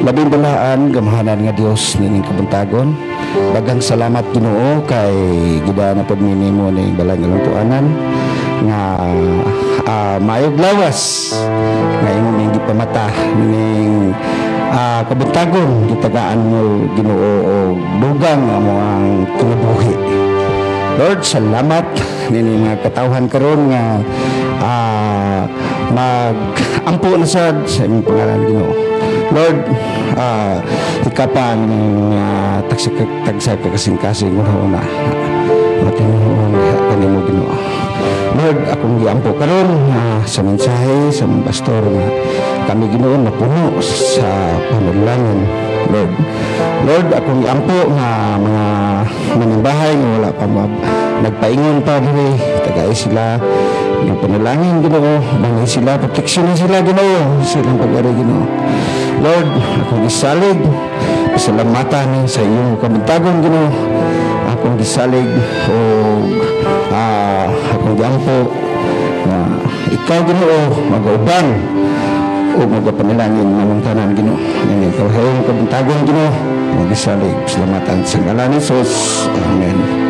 Labing balaan gamahanan nga Dios nining kabuntagon. Bagang salamat Ginoo kay gida na pod minimo ning balay nga tuanan nga mayog lawas nga imong ning gipamata ning kabuntagon gitagaan mo Ginoo og dugang among kinabuhi. Lord, salamat nini mga katawhan karon nga mag-ampo na sad sa imong pangalan Ginoo. Lord, ikapan tagsa kasing-kasing una matinuon kanimo Ginoo. Lord, akong giampo karon sa mensahe sa mga pastor nga kami Ginoo mapuno sa panalangin. Lord, akong giampo nga mga manimbahay nga wala pa nagpaingon pa diri tagay sila ng panalangin Ginoo, bangay sila proteksyon sila Ginoo, silang pag-ari Ginoo. Lord, akong gisalig pasalamatan sa iyong kabuntagon Ginoo. Akong gisalig o akong giampo na ikaw Ginoo mag-uban o magapanalangin namang tanan Ginoo. Yang ikaw hayong kabuntagon Ginoo, magisalig pasalamatan sa ngalan ni Jesus. Amen.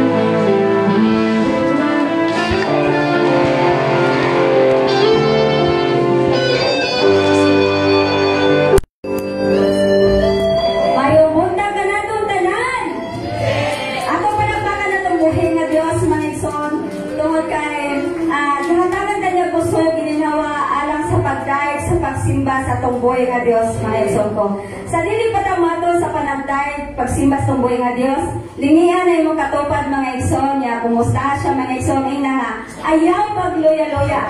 Buhay nga Dios, mga igsoon ko. Sa dili patamato sa panagday, pagsimba sa buhay nga Dios, lingihan na imong katupad mga igsoon niya, kumusta siya mga igsoon ina nga, ayaw pagloya-loya.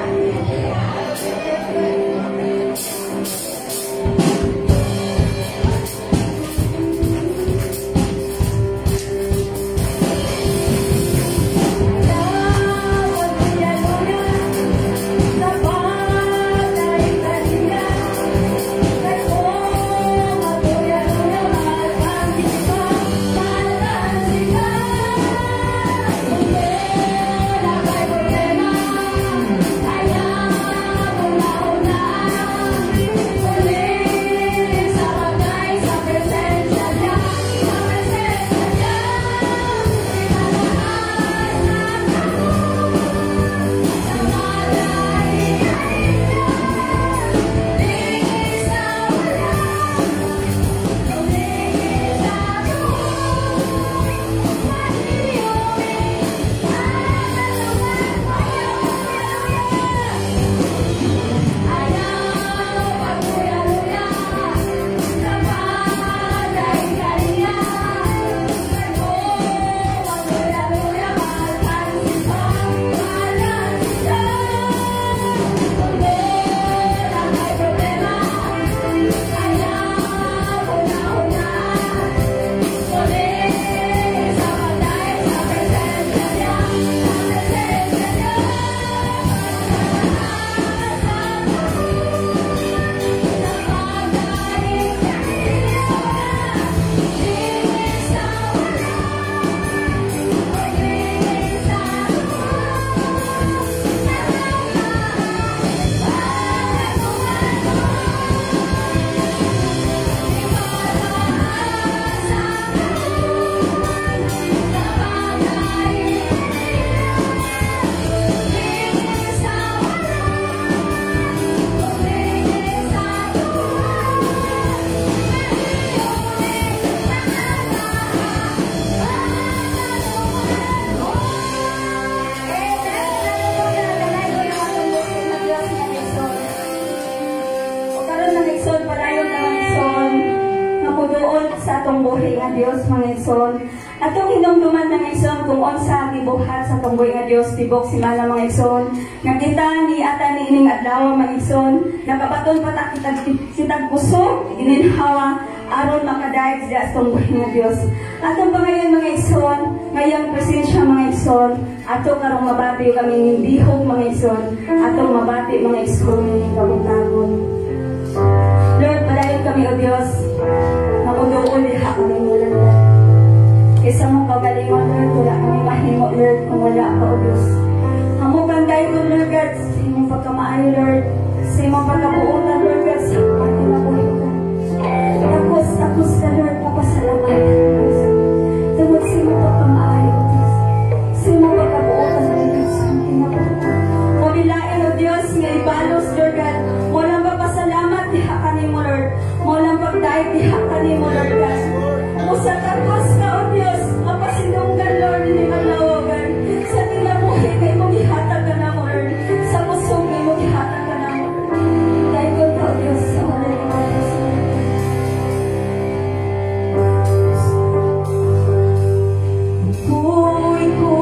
Atong hinumduman ng igsoon kung unsa gibuhat sa tunggoy nga Dios tibok si mana mga igsoon nga kita ni ata ni ining adlaw mga igsoon nakabaton pa kita sitag puso gininhawa aron makadayeg sa tunggoy nga Dios. Atong pangayon mga igsoon ngayong presensya mga igsoon ato karong mabati kami ning bihog mga igsoon atong mabati mga igsoon ning kabuntagon. Lord, padayon kami o Dios makuduol diha kami mula kaysa mong kagalingon, Lord, wala kami mahimo, Lord, kung wala ka, O Diyos. Hamukan tayo, Lord God, sa imong pagkamaayo, Lord, sa imong pagkabuutan, Lord God, sa pagkinabuhi ko. Tapos, salamat, Diyos. Tungod sa imo pagkamaayo, Diyos. Sa imo pagkabuotan ng Diyos ang kinabuhi. Mabilain, O Diyos, nga ibalos, Lord God. Walang papasalamat, diha ka ni mo, Lord. Walang pagdahit, diha ka ni mo, Lord God. Musa tapos ka, O Diyos, mapasinunggan, Lord, hindi maglawagan. Sa tinabuhi, kay mo gihatag ka na mo, Lord. Sa pusong, kay mo gihatag ka na mo, Lord. Dahil ko, O Diyos, sa wala ni mo, Diyos. Puy ko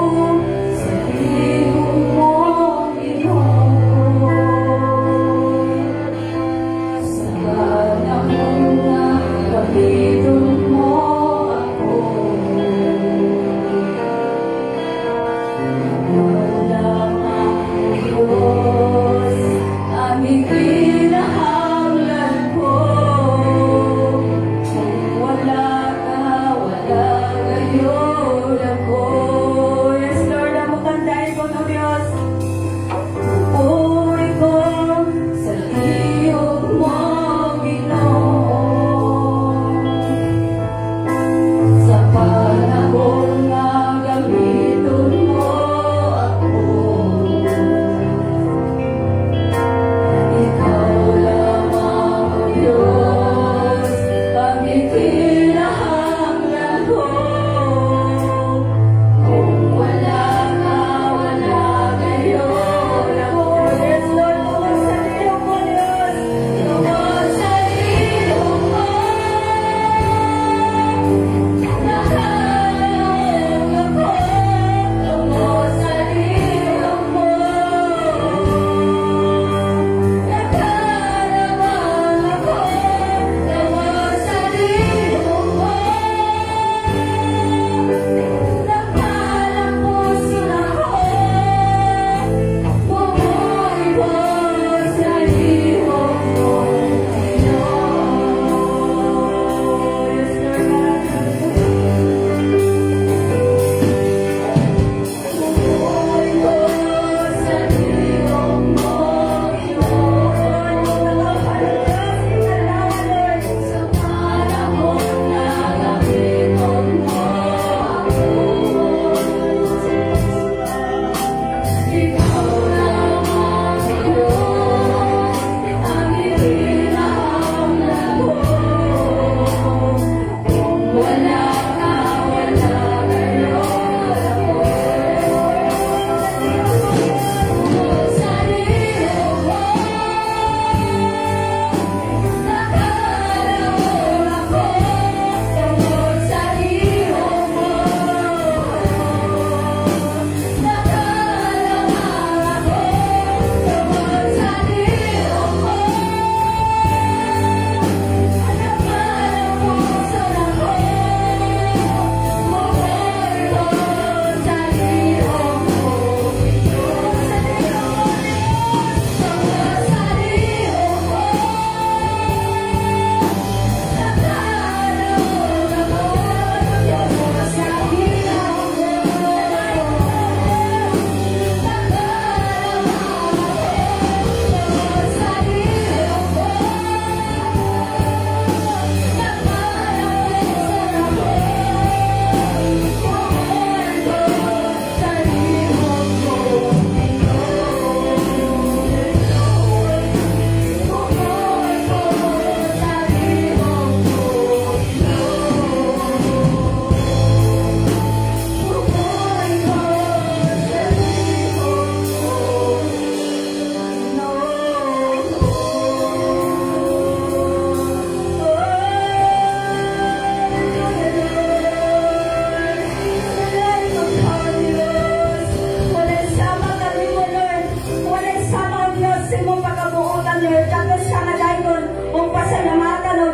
sa iyong mo, Ginoo. Sa panahon na gamiton mo ako. Wala ang Diyos, aming kinahanglan ko. Kung wala ka, wala ngayon ako. Yes, Lord, ang mukandahin ko ng Diyos. Puri ko sa iyong mo, Ginoo. Sa panahon na gamiton mo ako. Ikaw lamang, O Diyos, aming kinahanglan ko. Kung wala ka, wala ngayon ako. Yes, Lord, tungkol sa iyong mo, Diyos. Tungkol sa iyong mo. Nakalaan ako. Tungkol sa iyong mo. Nakaramang ako. Tungkol sa iyong mo. Nakalang puso ako. Bumuhay ko sa iyong mo, Panginoon. Yes, Lord God. Bumuhay ko sa iyong mo, Panginoon. Sa panahon na gamiton mo ako. Ikaw lamang, Diyos, ang kinahanglan ko. Kung wala ka, wala ngayon ako. Tungkol sa iyong mo. Nakalaan ako. Tungkol sa iyong mo. Nakalamang ako. Tungkol sa iyong mo. Nakalang puso ako. Bumuhay ko sa iyong mo. Tungkol sa iyong mo. Tungkol sa iyong mo.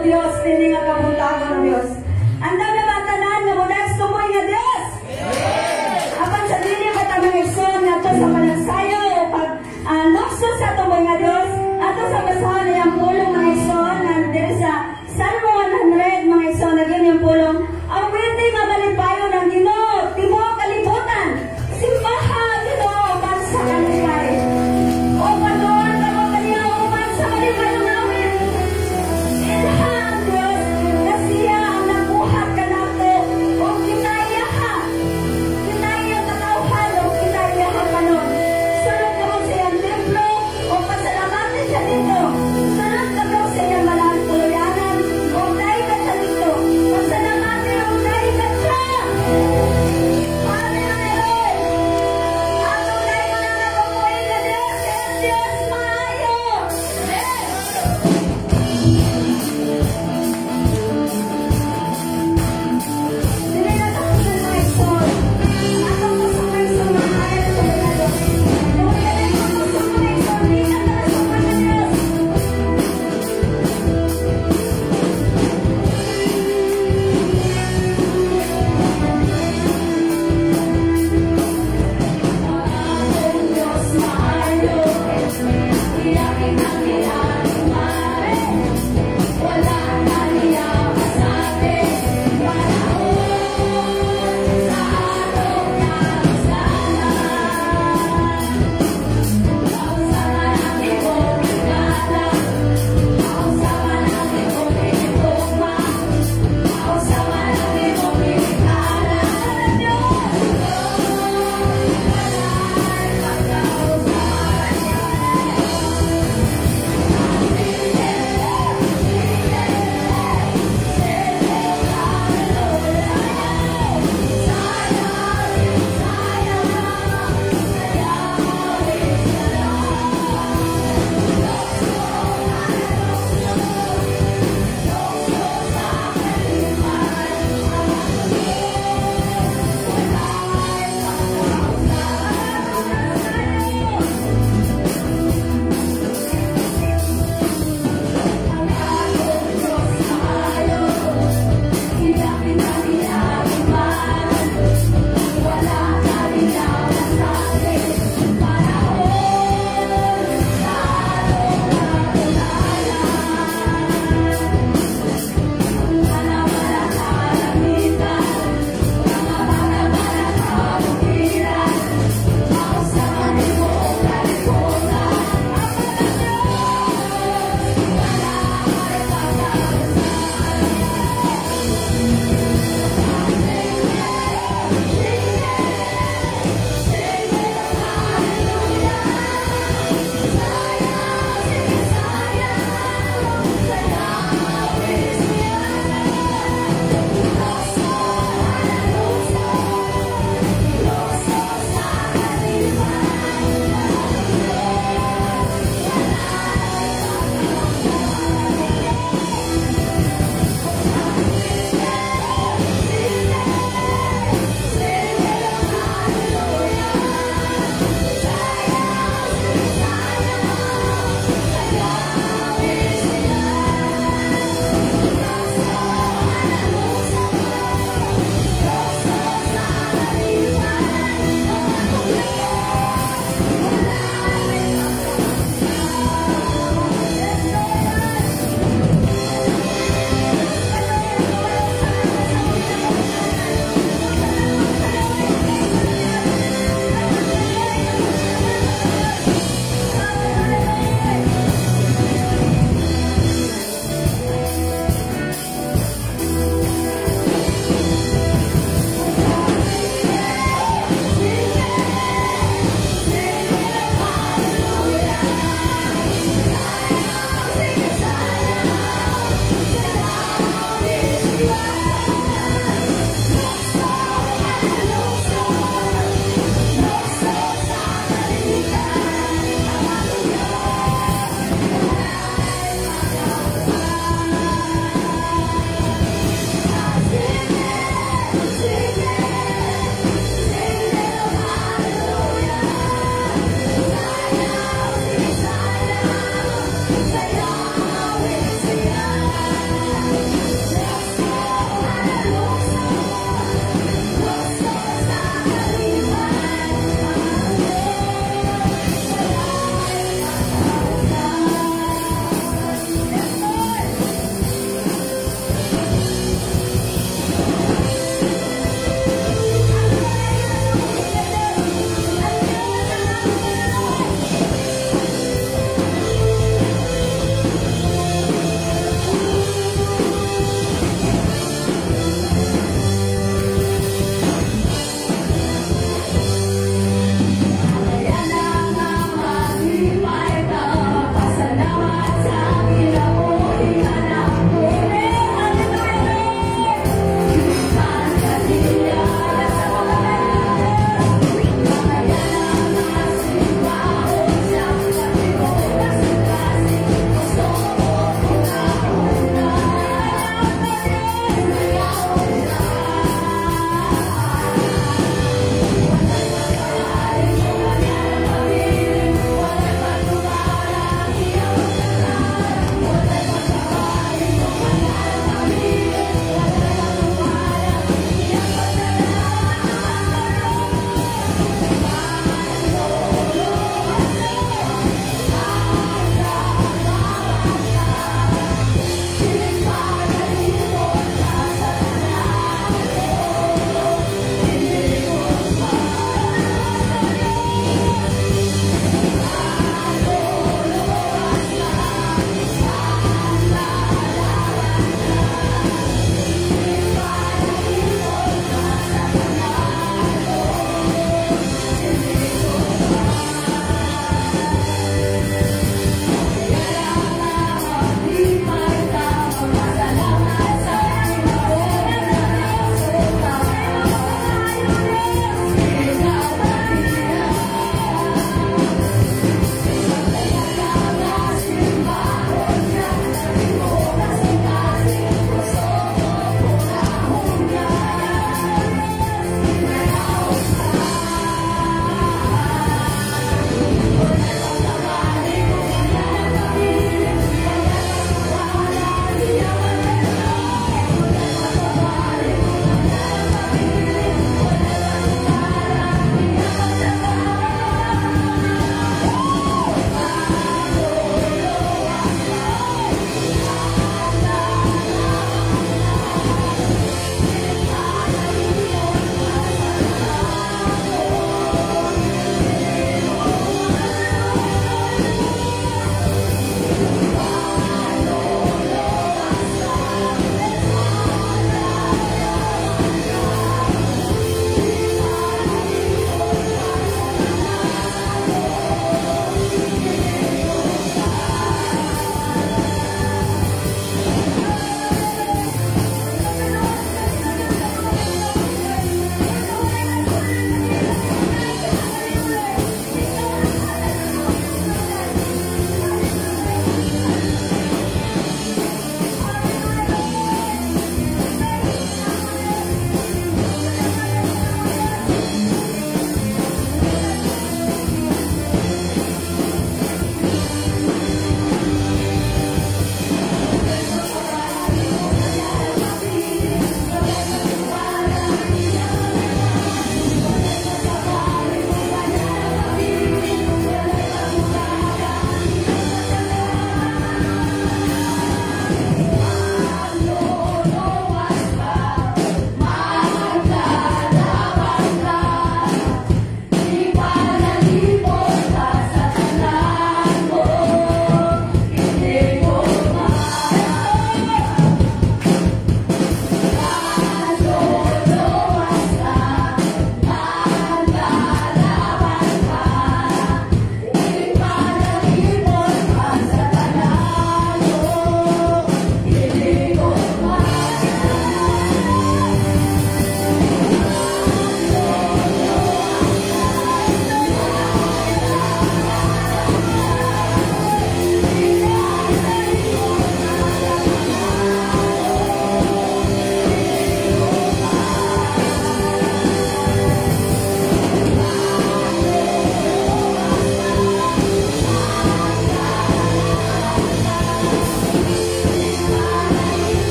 Diyos, tining ang kabuntagon ng Diyos. Andam na ba tanan nga mula sa tumoy nga Diyos? Apan sa dili ba tamang igsoon nga to sa panagsayo o pag lukso sa tumoy nga Diyos, ato sa basahan niyang pulong mga igsoon nga diri sa Salmo 100 mga igsoon na yun yung pulong. Ang windi nga malipayo ng Ginoo, timo kalibutan, simbahan Ginoo man sa kanilay. O panoon ka mo kanila uman sa malipay ng awit. Ilhan Diyos,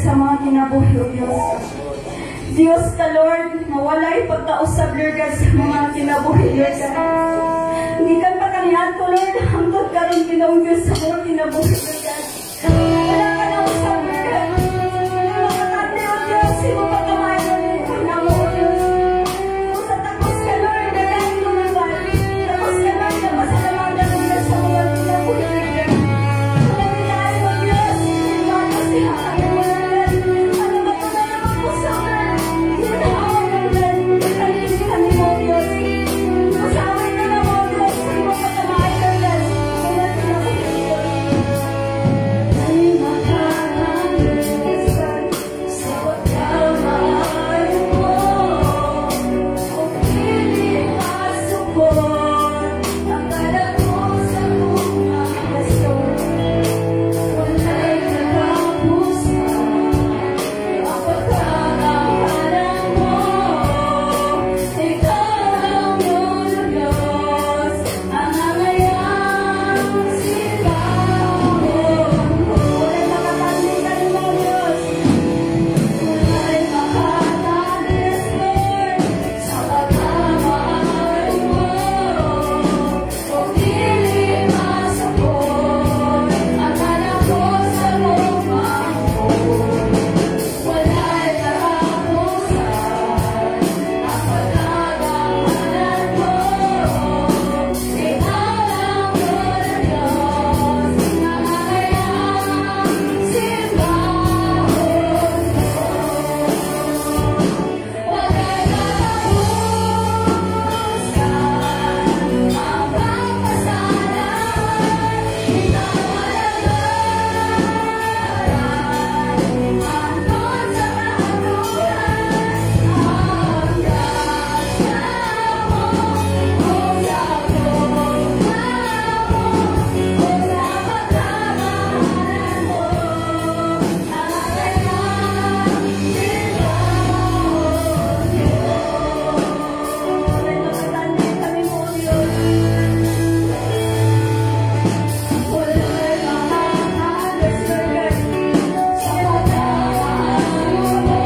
sa mga kinabuhi, O Diyos. Diyos ka, Lord, mawalay pagkausap, Lord God, sa mga kinabuhi, Lord God. Hindi ka pa kanihan ko, Lord, hanggang ka rin Ginoong Diyos sa mga kinabuhi, Lord God. Wala ka na usap, Lord God. Wala ka tatli, O Diyos, sino pa kamay, Lord, kung na mo, O Diyos. Kung sa takos ka, Lord, nagaling mo na ba? Takos ka, Lord, na masalamatan mo na sa mga kinabuhi, Lord God. Wala nilahay, O Diyos, hindi mo siya kayo, Lord God. Ano ba ito na naman po sa mga? Hindi na ako, Lord God. Kani mo, O Diyos. Masaway na na mo, O Diyos, sino pa kamay, Lord God. Wala kinabuhi, O Diyos. Ay makakalisan sa pagkamahal mo. O piling masupot ang kalat mo sa mga gaston. Wala'y katapusan ang pagkakahalan mo. Ikaw ang iyong Diyos, ang nangayang silahon mo. Wala'y makakalimutan mo, Diyos. Wala'y makakaalis, Lord, sa pagkamahal mo. O piling masupot ang kalat mo sa luma mo. Wala'y katapusan ang pagkakahalan mo. Ikaw ang iyong Diyos, nangangayang simbahon mo. Wala'y katapusan ang pagpasalamat. Ikaw ang naglalaan hanggang sa kahulugan. Ang grasya mo, o sa pagmamahal mo, o sa pagkakahalan mo, nangangayang simbahon mo. Wala'y makatalik kami mo, Diyos. Wala'y makakalis, Lord God, sa pagkamahal mo.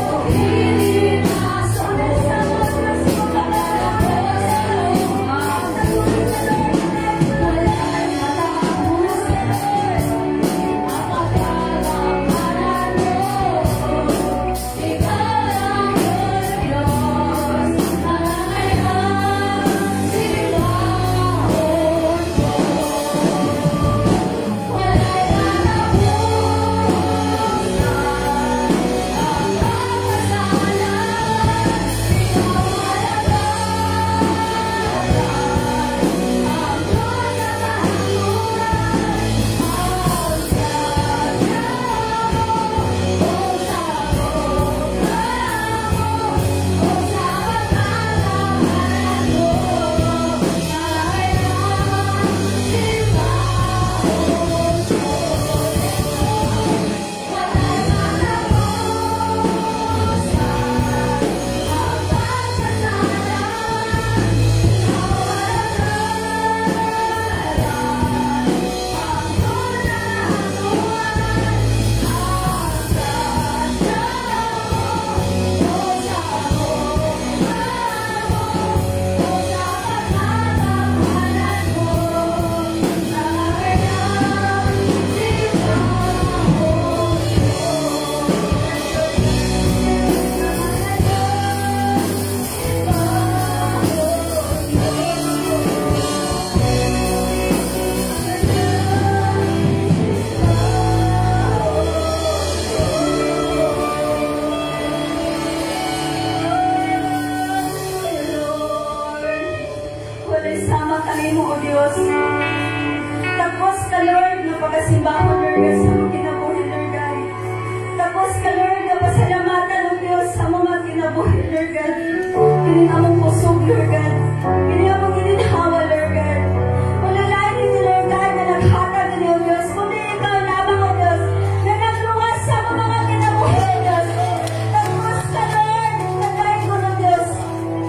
O piling masupot sa mga pagkakahalan mo. Wala'y katapusan, Lord, ang pagkakahalan mo. Ikaw ang iyong Diyos, nangangayang simbahon mo. Wala'y Wala'y sama kami mo, O Diyos. Tapos ka, Lord, na pagkasimbahon, Lord God, sa mga kinabuhi, Lord God. Tapos ka, Lord, na pasalamatan, O Diyos, sa mga kinabuhi, Lord God. Kinin among pusog, Lord God. Kinin among gininhawa, Lord God. Wala lahat ni Lord God na naghatag ni O Diyos, kundi ikaw lamang, O Diyos, na nagluwas sa mga kinabuhi, O Diyos. Tapos ka, Lord, na dahil ko, O Diyos.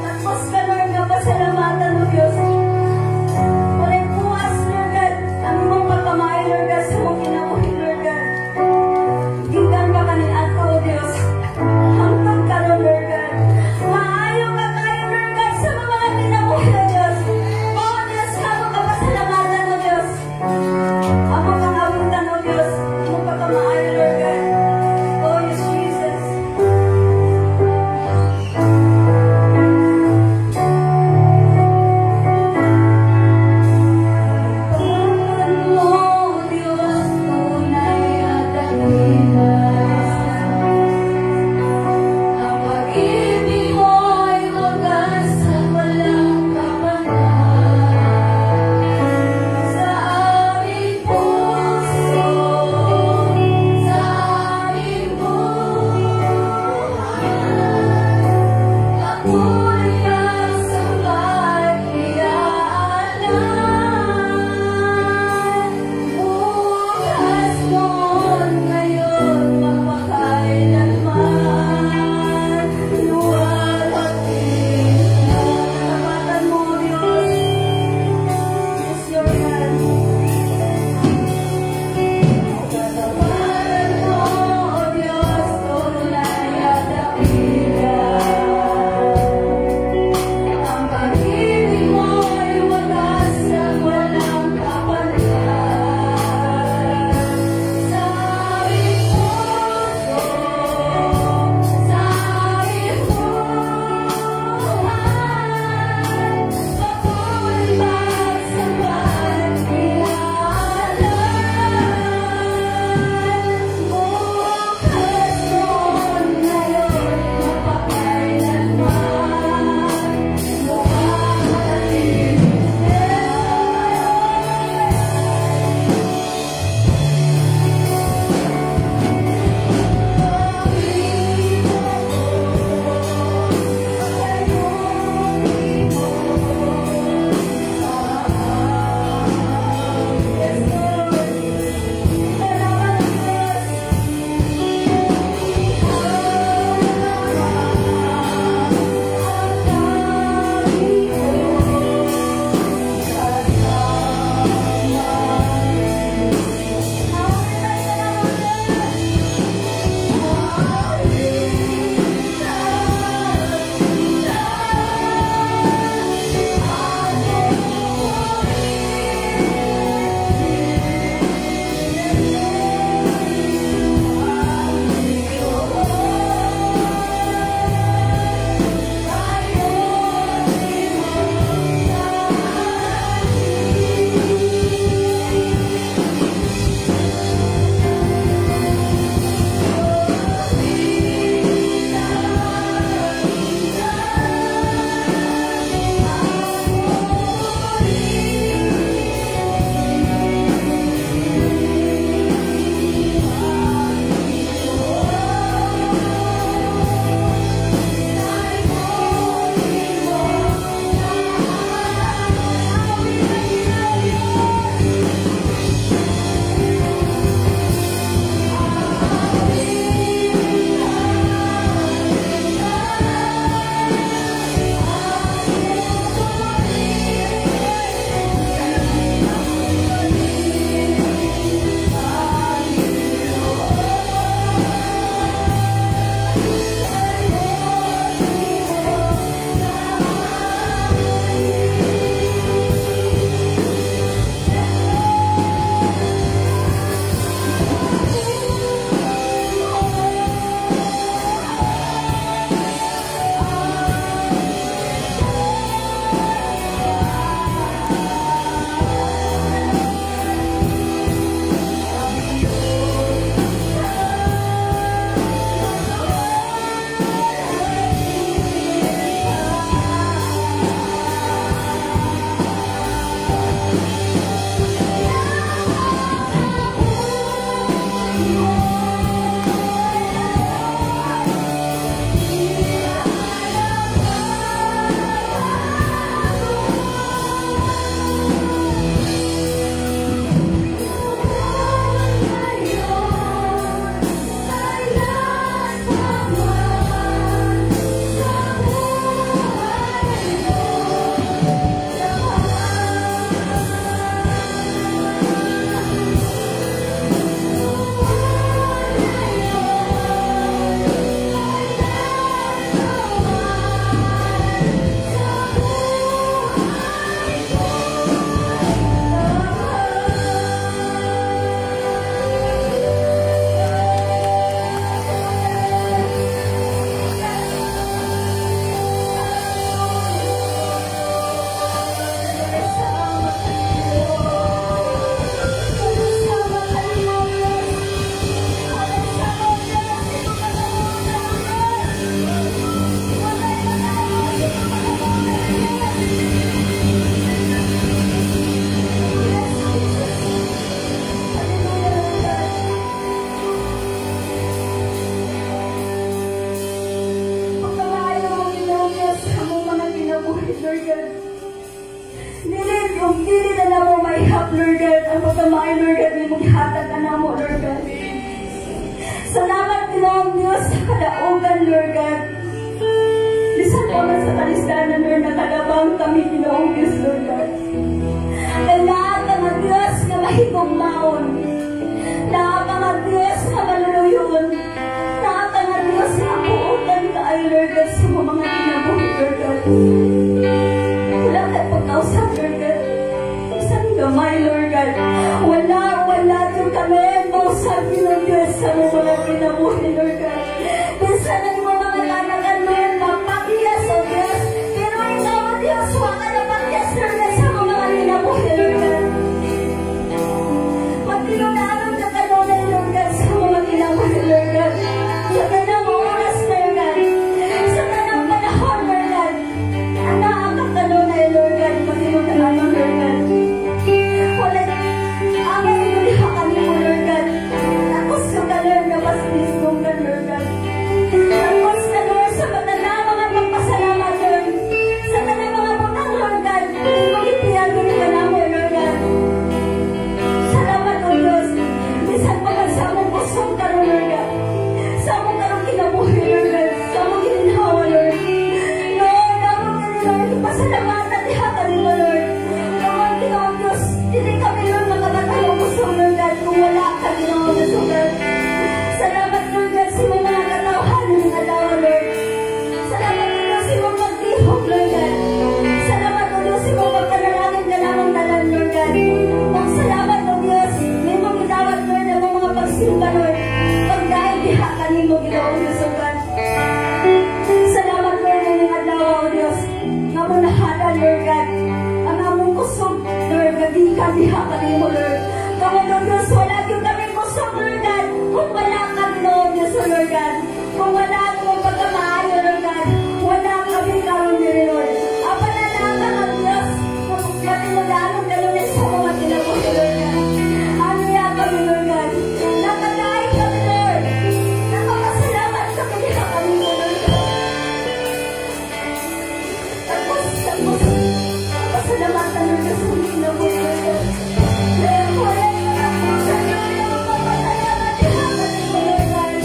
Tapos ka, Lord, na pasalamatan, O Diyos. Wala'y puwas, Lord God, ang mong pagkamay, Lord God, sa mga kinabuhi, Lord God. Bukas noon ngayon Salamat, Ginoong Diyos, sa kalaugan, Lord God. Bisan po man sa kalistanan, Lord, natagabang kami, Ginoong Diyos, Lord God. Lahat ang Diyos na mahigong maon. Lahat ang Diyos na maluluyon. Lahat ang Diyos na puutan ka ay, Lord God, sa mga kinabuhi, Lord God. Wala kayo pagkausap, Lord God. Isang gamay, Lord God. Wala yung kami. Mausap, Ginoong Diyos, sa mga kinabuhi, Lord God. Minsan ang mga kanakan, Lord, mapakiyas, O Diyos. Pero ikaw, O Diyos, huwag ka na pakiyas, Lord God, sa mga kinabuhi, Lord God. Magtinunaan ka kanunay, Lord God, sa mga kinabuhi, Lord God. Sa kanang oras, Lord God. Sa kanang panahon, Lord God. Anak ka kanunay, Lord God. Magtinunaan, Lord God. Wala ang inuliha kami mo, Lord God. Tapos ka, Lord, na pastis mong ka, Lord God. Tapos ka, Lord, sa mga magpasalamat, Lord. Sa mga butang, Lord God. Mag-ipiyagin ka na mo, Lord God. Salamat, O Diyos. Bisan pa man sa among kusong karon, Lord God. Sa among karong kinabuhi, Lord God. Sa among gininhawa, Lord. Lord, among Lord, pasalamatan diha kami mo, Lord. Among Ginoong Diyos, dili kami, Lord, makabatang ang kusong, Lord God, kung wala ka, Ginoong Diyos, Lord God. Salamat, Lord God, sa mga katawhan ng adawa, Lord. Salamat, O Diyos, sa mga magtihog, Lord God. Salamat, O Diyos, sa mga magpanalangin ka namang dalan, Lord God. Salamat, O Diyos, may mga gitawat, Lord, ang mga pagsimba, Lord. Pagdahil diha kanimo, Ginoong Diyos, O God. Salamat, Lord, ng mga adawa, O Diyos. Nga mo nahalan, Lord God. Ang among kusog, Lord, diha kanimo, Lord. Kamong, O Diyos, wala yung kami kusog, Lord God. Kung wala ka, Ginoong Diyos, O Lord God. Kung wala kong pagkamaayo, Lord God. Wala kami karon diri, Lord. Ang panalangin ng Diyos, matinulanon ka, Lord, sa mga kinabuhi, Lord God. Ano yan kami, Lord God? Nakakain kami, Lord. Nakapasalamat kami diha kami, Lord God. Tapos, pasalamatan, Lord, sa mga kinabuhi, Lord God. Wala yung sa Lord, ang mapapasalamat diha kami, Lord God.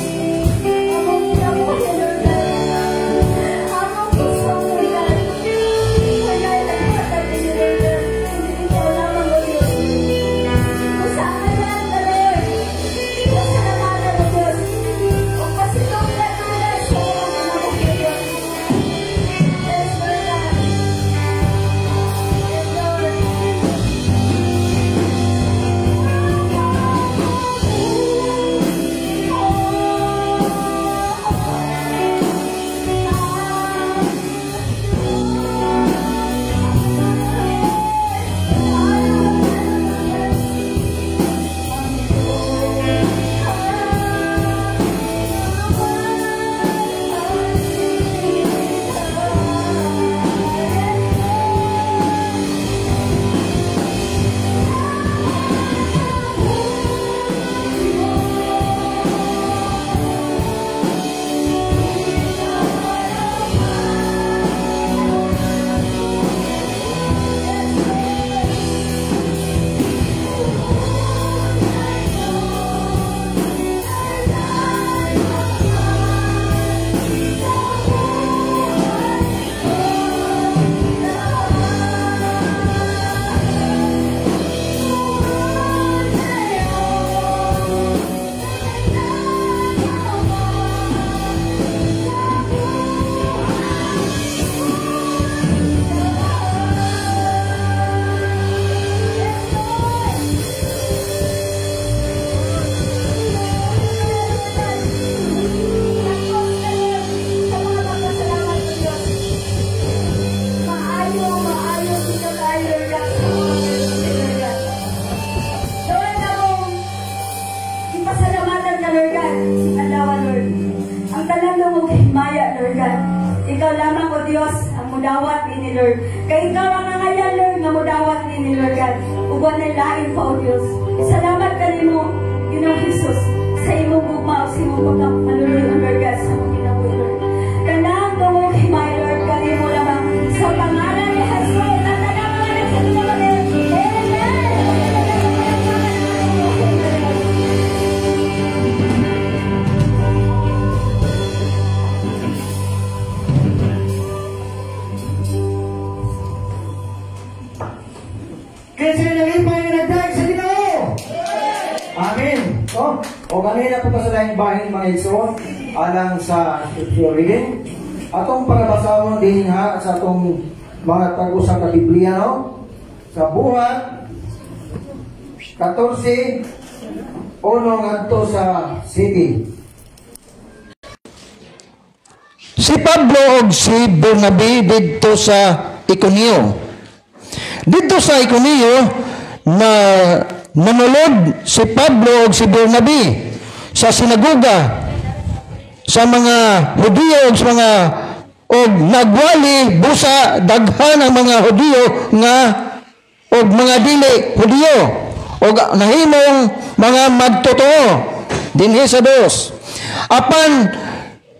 Among kinabuhi, Lord God. Among gusto, Lord God. Wala yung nagpatabi, Lord God. Ikaw lamang, O Diyos. Kung saan lang ka, Lord. Pasalamatan, O Diyos. Kung pasilong ka, Lord, sa mga kinabuhi, Lord. Yes, Lord God. Yes, Lord. Ikaw lamang, O Diyos, ang mudawat ni Lord. Kaya ikaw ang nangayan, Lord, na mudawat ni Lord God. Uban na lain pa, O Diyos. Salamat ka rin mo, Ginoong Jesus, sa imong bugma o sa imong pagkamaluluyan, Lord God, sa mong ginawa, Lord. Kanang tungong himay, Lord, ka rin mo lamang sa pangalan ni Jesus. At alam mo na sa ginawa, Amen! O kanina po sa laing bahin mga igsoon, alang sa scripture reading, atong pagabasahon din ha sa atong mga tag-usa ka Biblia, no? Sa Buhat 14, 1 ngadto sa 7. Si Pablo ug si Bernabe didto sa Iconio. Didto sa Iconio na nanulod si Pablo ug si Bernabe sa sinagoga sa mga Hudiyo ug sa mga og nagwali busa daghan ang mga Hudiyo nga og mga dili Hudiyo og nahimong mga magtotoo dinhi sa Dios. Apan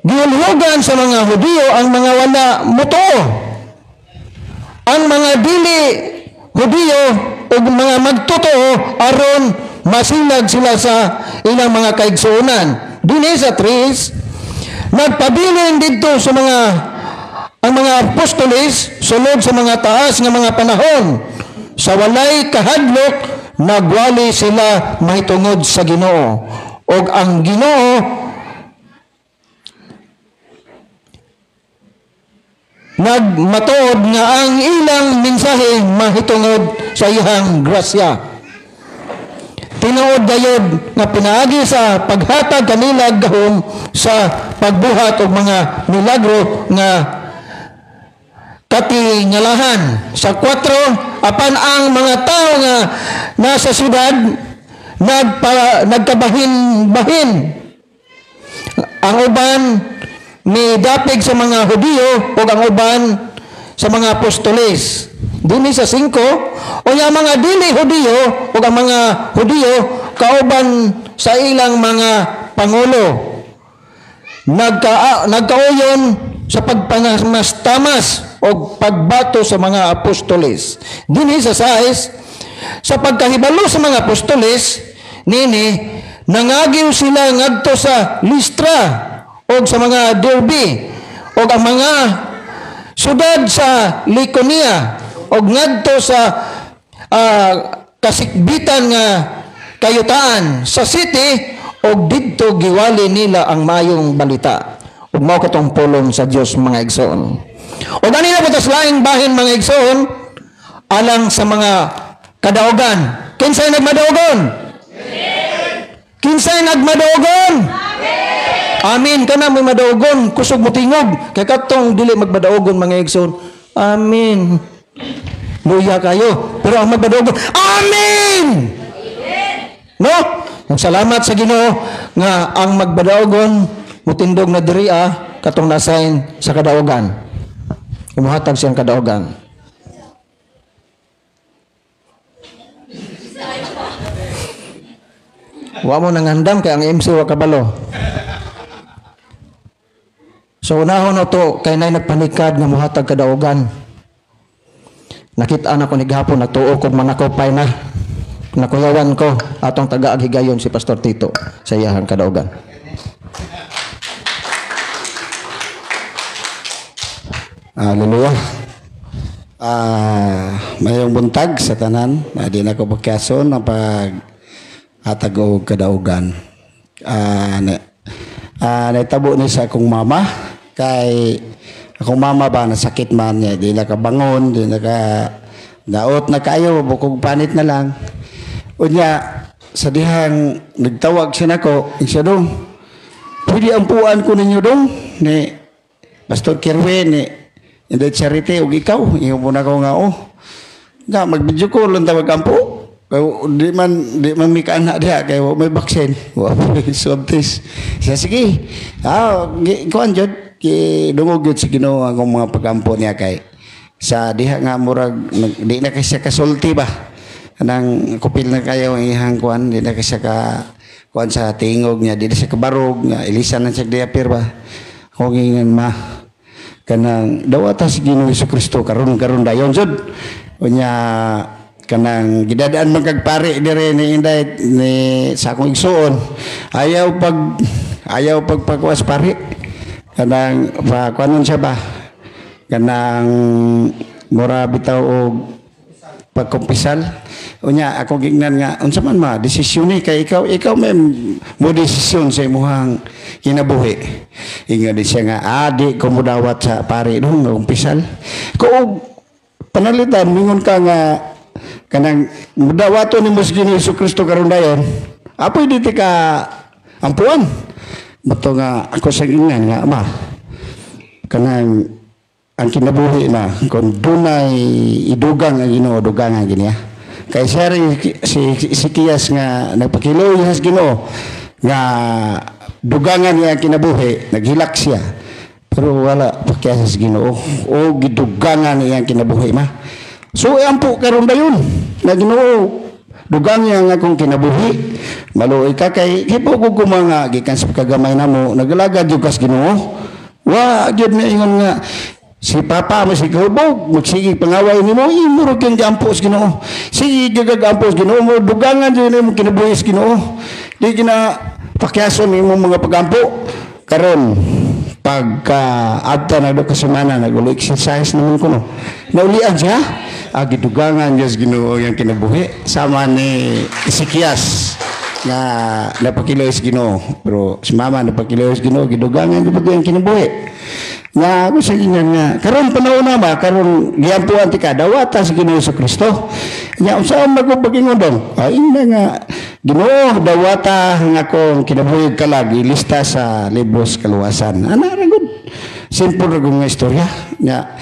gihulhugan sa mga Hudiyo ang mga wala muto. Ang mga dili Hudiyo o mga magtotoo aron masilag sila sa ilang mga kaigsuonan. Dinhi sa 3, nagpabilin dito sa ang mga apostoles sulod sa mga taas nga mga panahon. Sa walay kahadlok nagwali sila mahitungod sa Ginoo. Og ang Ginoo nagmatuod nga ang ilang mensahe mahitungod sa iyang grasya. Tinuod gayud nga pinaagi sa paghatag kanila gahom sa pagbuhat og mga milagro nga katingalahan. Sa 4, apan ang mga tao nga nasa syudad nagkabahin-bahin. Ang uban ni dapig sa mga Hudiyo o ang uban sa mga apostoles. Dini sa 5, o yung mga dili Hudiyo o ang mga Hudiyo kauban sa ilang mga pangulo. Nagkauyon sa pagpangamastamas o pagbato sa mga apostoles. Dini sa 6, sa pagkahibalo sa mga apostoles, nini, nangagiw sila ngadto sa Listra o sa mga Derbe o ang mga sudad sa Lycaonia o ngadto sa kasikbitan nga kayutaan sa city o didto giwali nila ang mayong balita. Ug mao katong pulong sa Dios mga igsoon. O ganina po tas laing bahin mga igsoon alang sa mga kadaogan. Kinsay nagmadaugon? Kinsay nagmadaugon? Amin kana may madaugon kusog mo tingog kay katong dili magmadaugon mga igsoon. Amin. Luya kayo. Pero ang magmadaugon, amin. No? Salamat sa Ginoo nga ang magmadaugon mutindog na diri katong nasign sa kadaugan. Imuhatag siyang kadaugan. Wa mo nangandam kay ang MC wa kabalo. So unahon na to kay nay nagpanikad nga muhatag kadaugan. Nakita na ko ni gahapon nagtuo kog manakopay na. Nakuyawan ko atong taga-aghigayon si Pastor Tito sa iyahang kadaugan. Hallelujah. Mayong buntag sa tanan, di na ko pagkason ang pag-atag o kadaugan. Naitabo ni sa akong mama, kay akong mama ba nasakit man niya, di na kabangon, di na ka daot na kayo, bukog panit na lang. Unya, sa dihang nagtawag siya nako, siya dong, pwede ampuan ko ninyo dong, ni Pastor Kerwin, ni Inday Charity, ug ikaw, iyo mo na ko nga, nga, mag-video ko, lang tawag ampo. Di man mika anak dia, kaya may vaksin. May swab test. Siya, sige, kuhan dyan, dungog yun sa Ginoo akong mga pag-ampo niya kay, sa diha nga murag, di na kasi kasulti ba? Nang kupil na kayo ang ihang kuhan, di na kasi kuhan sa tingog niya, di na siya kabarog, nga ilisan na siya diapir ba? Kung ingan ma, kanang dawata si Ginoo Jesucristo karon dayon jud unya kanang gidadaan magkagpari dire ni Inday ni sa akong igsuon ayaw pagpagwas pari kanang kuanon siya ba kanang mura bitaw og pagkumpisal Unya ako gignan nga unsa man ma desisyon ni kay ikaw may mo desisyon sa imong kinabuhi. Ingon di siya nga di ko mudawat sa pare nung umpisal. Ko panalitan mingon ka nga kanang mudawato ni Muslim Jesu-Kristo karon dayon. Apoy diti ka ampuan. Bato nga ako sa gingnan nga ma kanang ang kinabuhi na kung dunay idugang ang Ginoo dugangan giniya. Kay siya si Kiyas nga nagpakiloy sa Ginoo nga dugangan niya kinabuhi, naghilak siya. Pero wala pakiyas sa Ginoo o gidugangan niya kinabuhi ma. So ampo karon dayon na Ginoo dugang niya nga akong kinabuhi. Maluoy ka kay hipo ko mga gikan sa kagamay namo naglagad jud kas Ginoo. Wa gyud na ingon nga si Papa mo si Gulbog, magsige pangaway ni mo, imurog yung gampos Ginoo. Sige gagampos Ginoo mo, dugangan din mo kinabuhis Ginoo. Di kina pakyason mo mga pagampo. Karon pagka adta na do kasemana nagulo exercise naman ko no. Naulian siya, gidugangan Diyos Ginoo yung kinabuhi. Sama ni Ezekias nga napakiloy Ginoo. Pero si Mama napakiloy Ginoo, gidugangan yung kinabuhi. Nga ako sa inyan nga karon panahon na ba karon giampuan ti kadawata sa Ginoo Jesu-Kristo nya unsa man ko pagingon dong ina nga Ginoo dawata nga akong kinabuhi kalag ilista sa libros kaluwasan ana ra gud simple ra gud nga istorya nya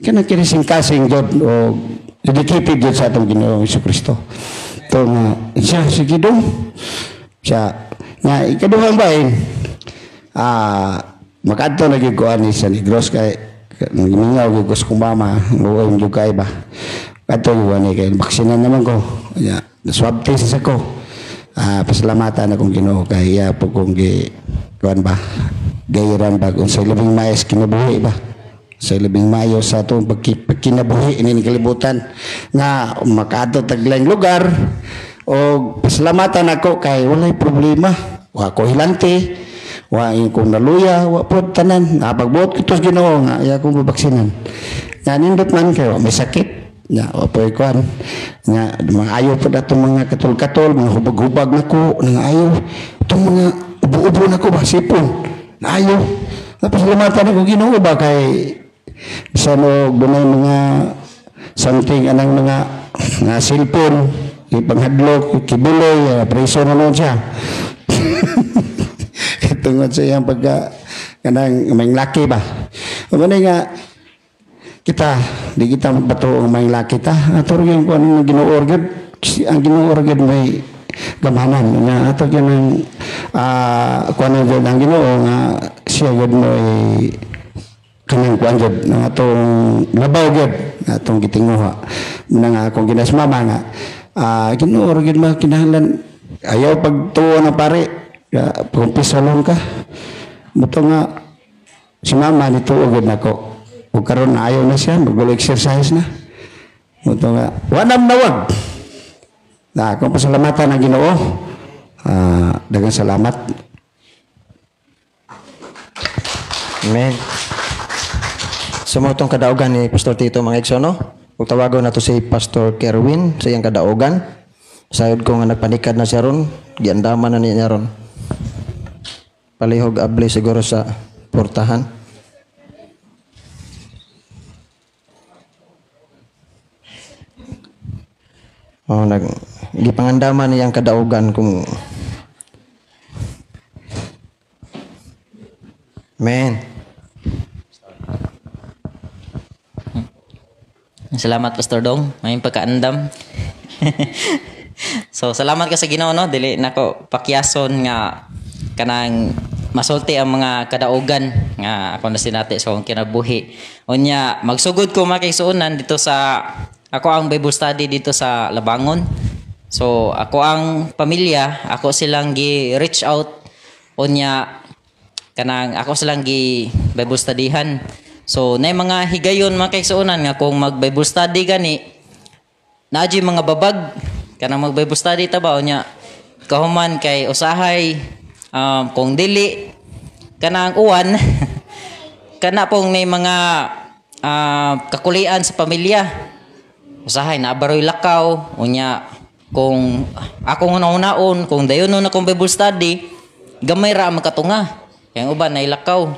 kana kinising-kasing jud o dedicated jud sa atong Ginoo Jesu-Kristo to nga siya sige dong siya nga ikaduhang bahin makadto na gyud ko ani sa Negros kay mingaw gyud ko sa kong mama luoy gyud kay ba kadto gyud ani kay baksinan naman ko ya swab test ako pasalamatan akong Ginoo kay iya po kong kuan ba gayiran ba kung sa labing mayos kinabuhi ba sa labing mayo sa atong pagkinabuhi ini kalibutan nga makadto taglaing lugar o pasalamatan ako kay walay problema wa ko hilante wa kung naluya wa po tanan napagbuot kitos Ginoo nga iya kong babaksinan nga nindot man kayo may sakit nga wa po ikuan nga maayo po datong mga katol-katol mga hubag-hubag nako nga ayo itong mga ubo-ubo nako ba sipon ayo tapos lamatan ako Ginoo ba kay bisan og dunay mga something anang mga nga cellphone ipanghadlok kibuloy preso na nun siya tungod sa iyang pagka kanang may laki ba umani nga kita di kita magbato ang may laki ta ato rin kung anong ginuorgid ang ginuorgid may gamanan nga ato yung kung ano dyan ang Ginoo nga siya yun mo kanang kuan jud nang atong labaw jud atong gitinguha nang akong ginasmama nga ginuorgid mo kinahanglan ayaw pagtuo na pare pagumpisalon ka buto nga si Mama nito ugod nako ug karon ayaw na siya mag-exercise na buto nga wanam nawag na kung pasalamatan ang Ginoo daghang salamat. Amen. Sumutong kadaugan ni Pastor Tito mga igsoon no ug tawagon nato si Pastor Kerwin sa iyang kadaugan sayod ko nga nagpanikad na siya ron giandaman na niya ron palihog abli siguro sa portahan. Gipangandaman niyang kadaugan kung Amen. Salamat Pastor Dong, may pagkaandam. So salamat ka sa Ginoo no, dili nako pakyason nga kanang masulti ang mga kadaugan nga ako na sinati sa akong kinabuhi. Unya magsugod ko makisuunan dito sa ako ang Bible study dito sa Labangon. So ako ang pamilya, ako silang gi-reach out unya kanang ako silang gi Bible studyhan. So nay mga higayon makisuunan nga kung mag Bible study gani naadji mga babag kanang mag Bible study ta ba unya kahuman kay usahay kung dili kanang uwan kana pong may mga kakulian sa pamilya usahay na baroy lakaw unya kung akong una-unaon kung dayon na akong Bible study gamay ra magkatunga kaya uban nailakaw.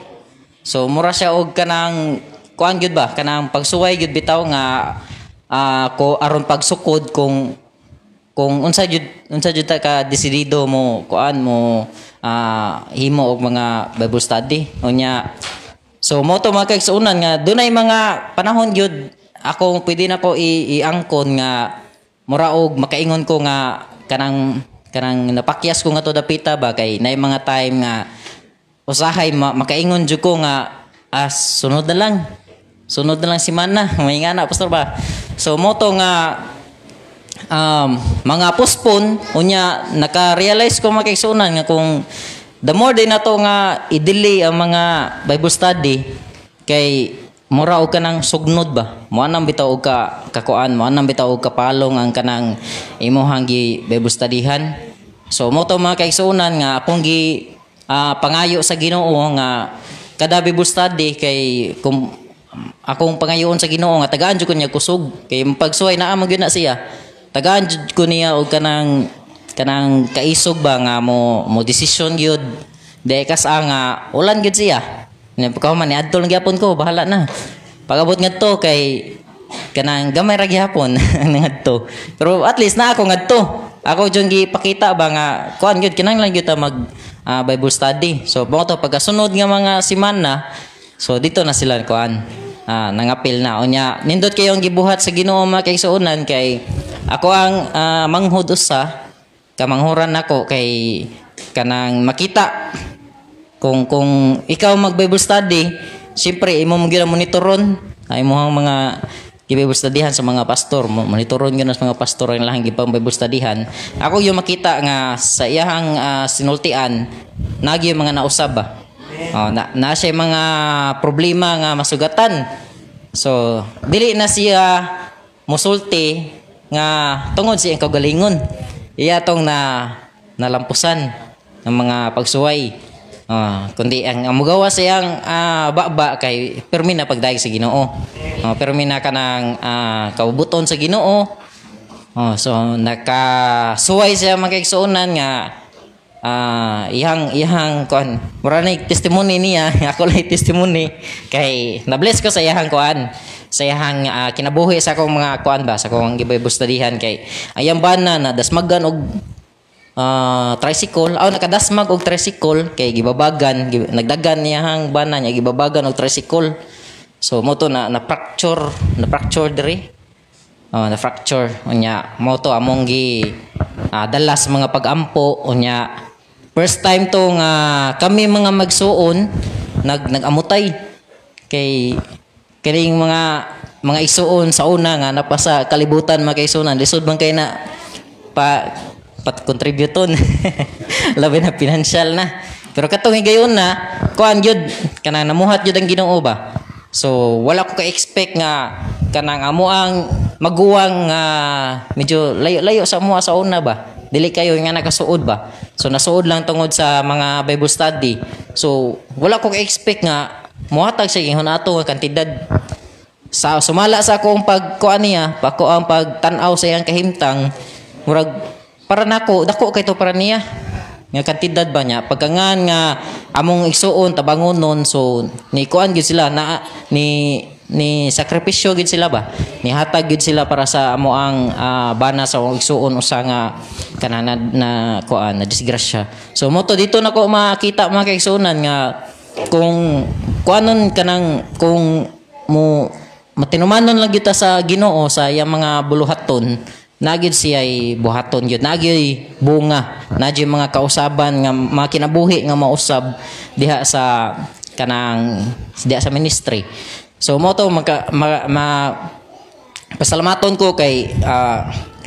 So mura siya og kanang kuan gyud ba kanang pagsuway gyud bitaw nga ko aron pagsukod kung unsa jud ta ka desidido mo kuan mo himo og mga Bible study unya. So mo to mga kaigsuonan nga dunay mga panahon gyud ako pwede na ko iangkon nga mura og makaingon ko nga kanang napakyas ko nga to dapita ba kay nay mga time nga usahay makaingon jud ko nga sunod na lang si mana may nga na pastor ba. So mo to nga mga postpone unya naka-realize ko mga kaigsuonan nga kung the more day na to nga i-delay ang mga Bible study kay mura og kanang sugnod ba mo anang bitaw og kakuan mo anang bitaw og kapalong ang kanang imong gi Bible studyhan. So mo to mga kaigsuonan nga akong gi pangayo sa Ginoo nga kada Bible study kay kung akong pangayoon sa Ginoo nga tagaan jud ko niya kusog kay pagsuway naa man gyud na siya tagaan jud ko niya og kanang kaisog ba nga mo decision gyud dai kas nga ulan gyud siya. Pagkahuman ni adto lang gyapon ko bahala na. Pag-abot ngadto kay kanang gamay ra gyapon ngadto. Pero at least na ako ngadto. Ako jud gipakita ba nga kuan gyud kinahanglan gyud ta mag Bible study. So mo to pagkasunod nga mga semana so dito na sila kuan nangapil na unya nindot kayong gibuhat sa Ginoo mga kaigsuonan kay ako ang manghud usa kamanghuran nako kay kanang makita kung ikaw mag Bible study siyempre imo mo gyud monitoron ay imong mga Bible studyhan sa mga pastor monitoron gyud sa mga pastor ang lahing gipang Bible studyhan. Ako yung makita nga sa iyahang sinultian nagi mga nausab ba na siya mga problema nga masugatan. So dili na siya musulti nga tungod sa iyang kagalingon iya tong nalampusan ng mga pagsuway. Kundi ang mugawa siyang baba kay permi na pagdaig sa Ginoo. Permi na kanang kabubuton sa Ginoo. So nakasuway siya magkaigsuonan nga iyang kuan mura na testimony niya ako lay testimony kay na-bless ko sa iyang kuan sa iyang kinabuhi sa akong mga kuan ba sa akong Bible studyhan kay ayang bana na dasmagan og tricycle nakadasmag og tricycle kay gibabagan nagdagan niyang bana niya gibabagan og tricycle. So mo to na fracture diri na fracture unya mo to among gi dalas mga pagampo unya first time to nga kami mga magsuon nagamutay kay kining mga isuon sa una nga napasa kalibutan mga kaisunan lisod man kay na contributon labi na financial na pero katong higayon na kuan gyud kanang namuhat gyud ang Ginoo ba. So wala ko ka-expect nga kanang amo ang maguwang medyo layo sa mua sa una ba dili kayo nga nakasuod ba. So nasuod lang tungod sa mga Bible study. So wala ko ka-expect nga muhatag sa gihon ato nga kantidad sa sumala sa akong pagkuan niya pako ang pagtan-aw sa iyang kahimtang murag para nako dako kay to para niya nga kantidad ba niya pagkangan nga among igsuon tabangonon so ni kuan gyud sila na ni sakripisyo gyud sila ba ni hatag gyud sila para sa amo ang bana sa among igsuon usa nga kanana na kuan na disgrasya. So mo to dito nako makita mga kaigsuonan nga kung kuanon kanang kung mo matinumanon lang gyud ta sa Ginoo sa iyang mga buluhaton nagyud siya ay buhaton gyud nagyud bunga nagyud mga kausaban nga mga kinabuhi nga mausab diha sa kanang diha sa ministry. So mo to pasalamaton ko kay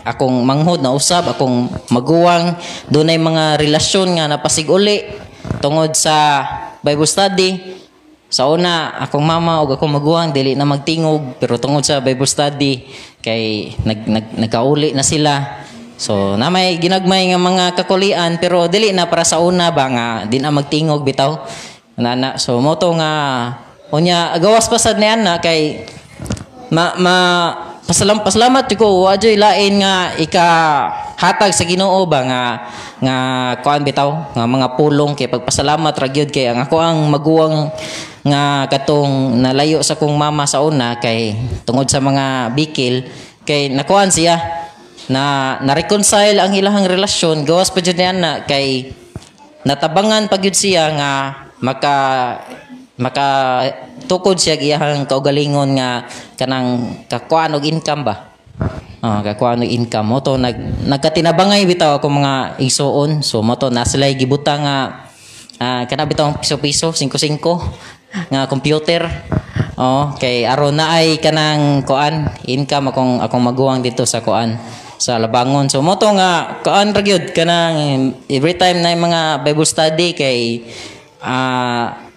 akong manghod na usab akong maguwang dunay mga relasyon nga napasiguli tungod sa Bible study. Sa una akong mama ug akong maguwang dili na magtingog pero tungod sa Bible study kay nagkauli na sila. So na may ginagmay nga mga kakulian pero dili na para sa una ba nga di na magtingog bitaw nana. So mo to nga unya gawas pasad ni ana kay pasalamat ko adyoy lain nga hatag sa Ginoo ba nga kuan bitaw nga mga pulong kay pagpasalamat ra gyud kay ang ako ang maguwang nga katong nalayo sa kong mama sa una kay tungod sa mga bikil kay nakuan siya na reconcile ang ilahang relasyon gawas pa jud na kay natabangan pa gyud siya nga maka tukod siya iyahang kaugalingon nga kanang kakuan og income ba. Kakuan og income mo to nagkatinabangay bitaw ako mga igsuon. So mo to na sila gibutang nga kana bitaw piso-piso 5-5 nga computer. Kay aron na ay kanang kuan income akong maguwang dito sa kuan sa Labangon. So mo to nga kuan ra gyud kanang every time na mga Bible study kay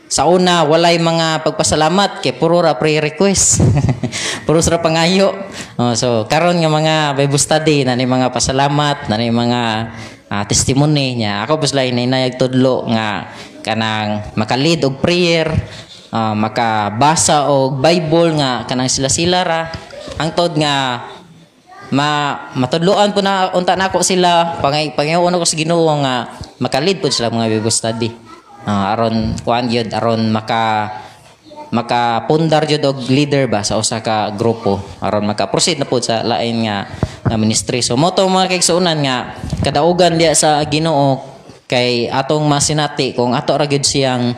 sa una walay mga pagpasalamat kay puro ra prayer request. Puro ra pangayo. So karon nga mga Bible study na ni mga pasalamat na ni mga testimony niya. Ako bus lain inayag tudlo nga kanang makalid og prayer, makabasa og Bible nga kanang sila ra hangtod nga matudloan po na unta nako sila pangayon ko sa Ginoo nga makalid po sila mga Bible study. Aron kuan gyud aron makapundar jud og leader ba sa usa ka grupo aron maka-proceed na po sa lain nga ministry. So mo to mga kaigsuonan nga kadaugan diya sa Ginoo kay atong masinati kung ato ra gyud siyang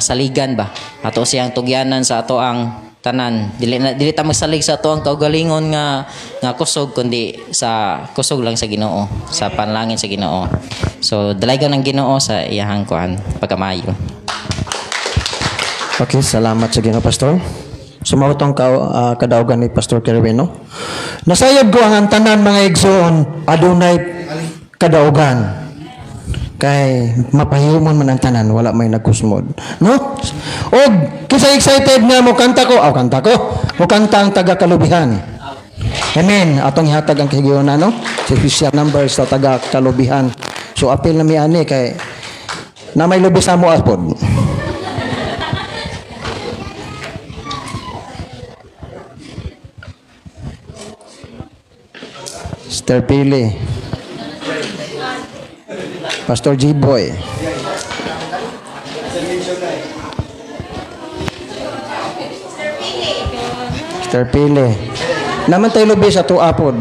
saligan ba ato siyang tugyanan sa ato ang tanan dili ta magsalig sa ato ang kaugalingon nga kusog kundi sa kusog lang sa Ginoo sa panalangin sa Ginoo. So dalaygon ng Ginoo sa iyahang kuan pagkamayo. Okay, salamat sa Ginoo Pastor. Sumawtong kadaugan ni Pastor Kerwin no. Nasayod ko ang tanan mga igsoon adunay kadaugan. Kay mapahimon man ang tanan wala may nagkusmod no. Og kisa excited nga mo kanta ko mo kanta ang taga Kalubihan. Amen. Atong ihatag ang kahigayonan no sa official number sa taga Kalubihan. So apil na mi ani kay na may lubi sa mo apod. Sister Pili, Pastor G-Boy, Sister Pili, naman tayo lubi sa tuapod.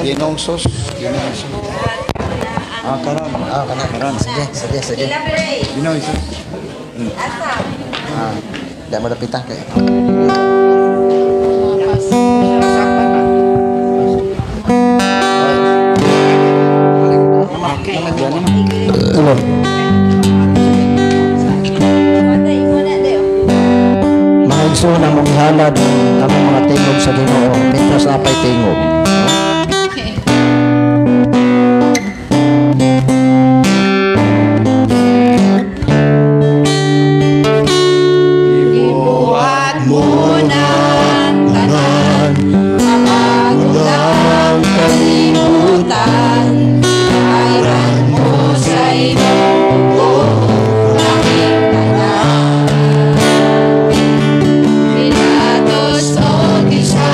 Ginong sos. Karon. Sige. Ginong sos. Dahil mo napita kay. Mga igso na mong halad ang mga tingog sa Ginoo mintas napay tingog. Pilatos o di sa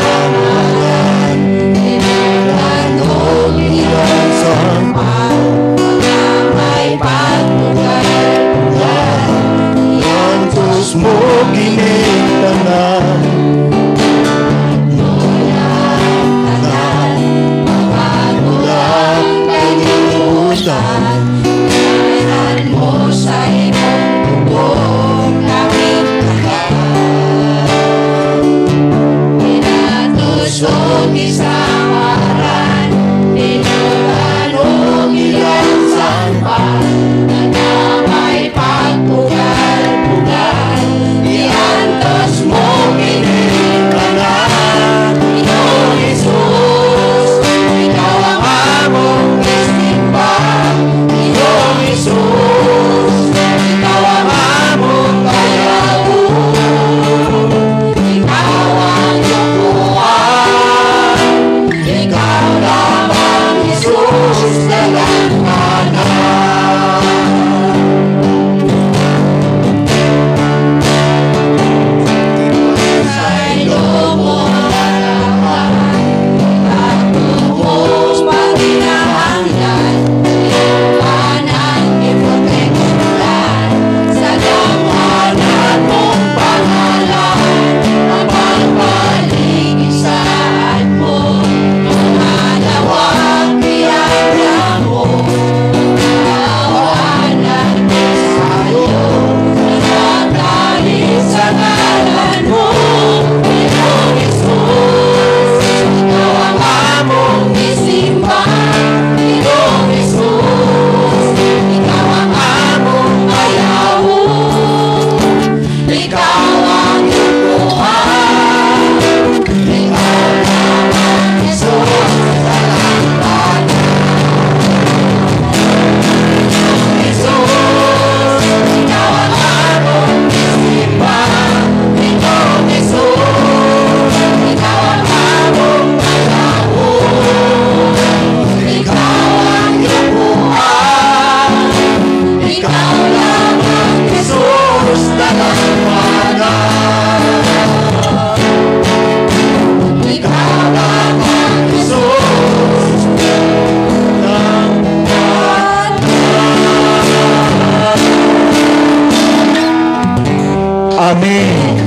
Amen.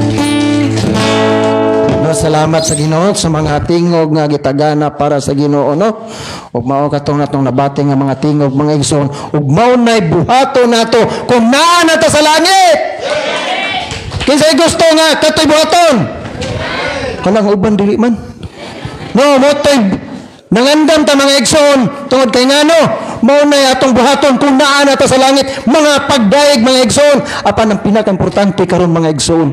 No, salamat sa Ginoo sa mga tingog nga gitagana para sa Ginoo, no? Ug mao katong natong nabati nga mga tingog mga igsoon, ug mao nay buhaton nato kung naa na ta sa langit. Kinsay gusto nga katoy buhaton? Kanang uban dili man. No, motoy nangandam ta mga igsoon tungod kay ngano mao nay atong buhaton kung naa na ta sa langit, mga pagdaig mga igsoon. Apan ang pinaka-importante karon mga igsoon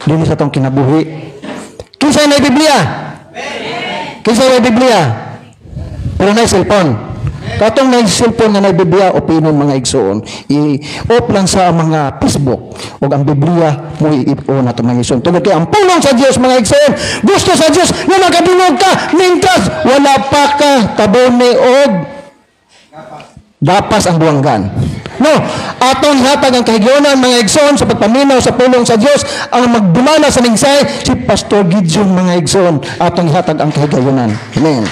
dinhi sa atong kinabuhi. Kinsay na Biblia? Kinsay na Biblia? Pero na cellphone. Katong na cellphone nga na Biblia, opinion mga igsoon. I-off lang sa mga Facebook. O ang Biblia, mo i-off na ito mga igsoon. Tungkol kaya ang pulong sa Diyos mga igsoon. Gusto sa Diyos na magkabinog ka, mintas, wala pa ka, tabone og dapas ang buwanggan. No, atong hatag ang kahigyonan mga igsoon sa pagpaminaw sa pulong sa Dios. Ang magdumala sa minsay si Pastor Gideon mga igsoon. Atong hatag ang kahigyonan. Amen.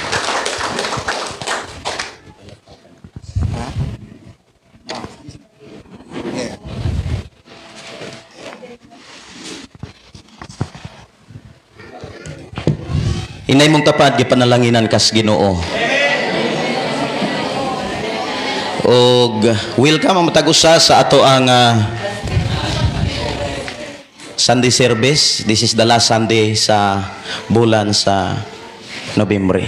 Inay mong tapat gipanalanginan kas Ginoo. Og welcome ang matag-usa sa ato ang Sunday service. This is the last Sunday sa bulan sa Nobyembre.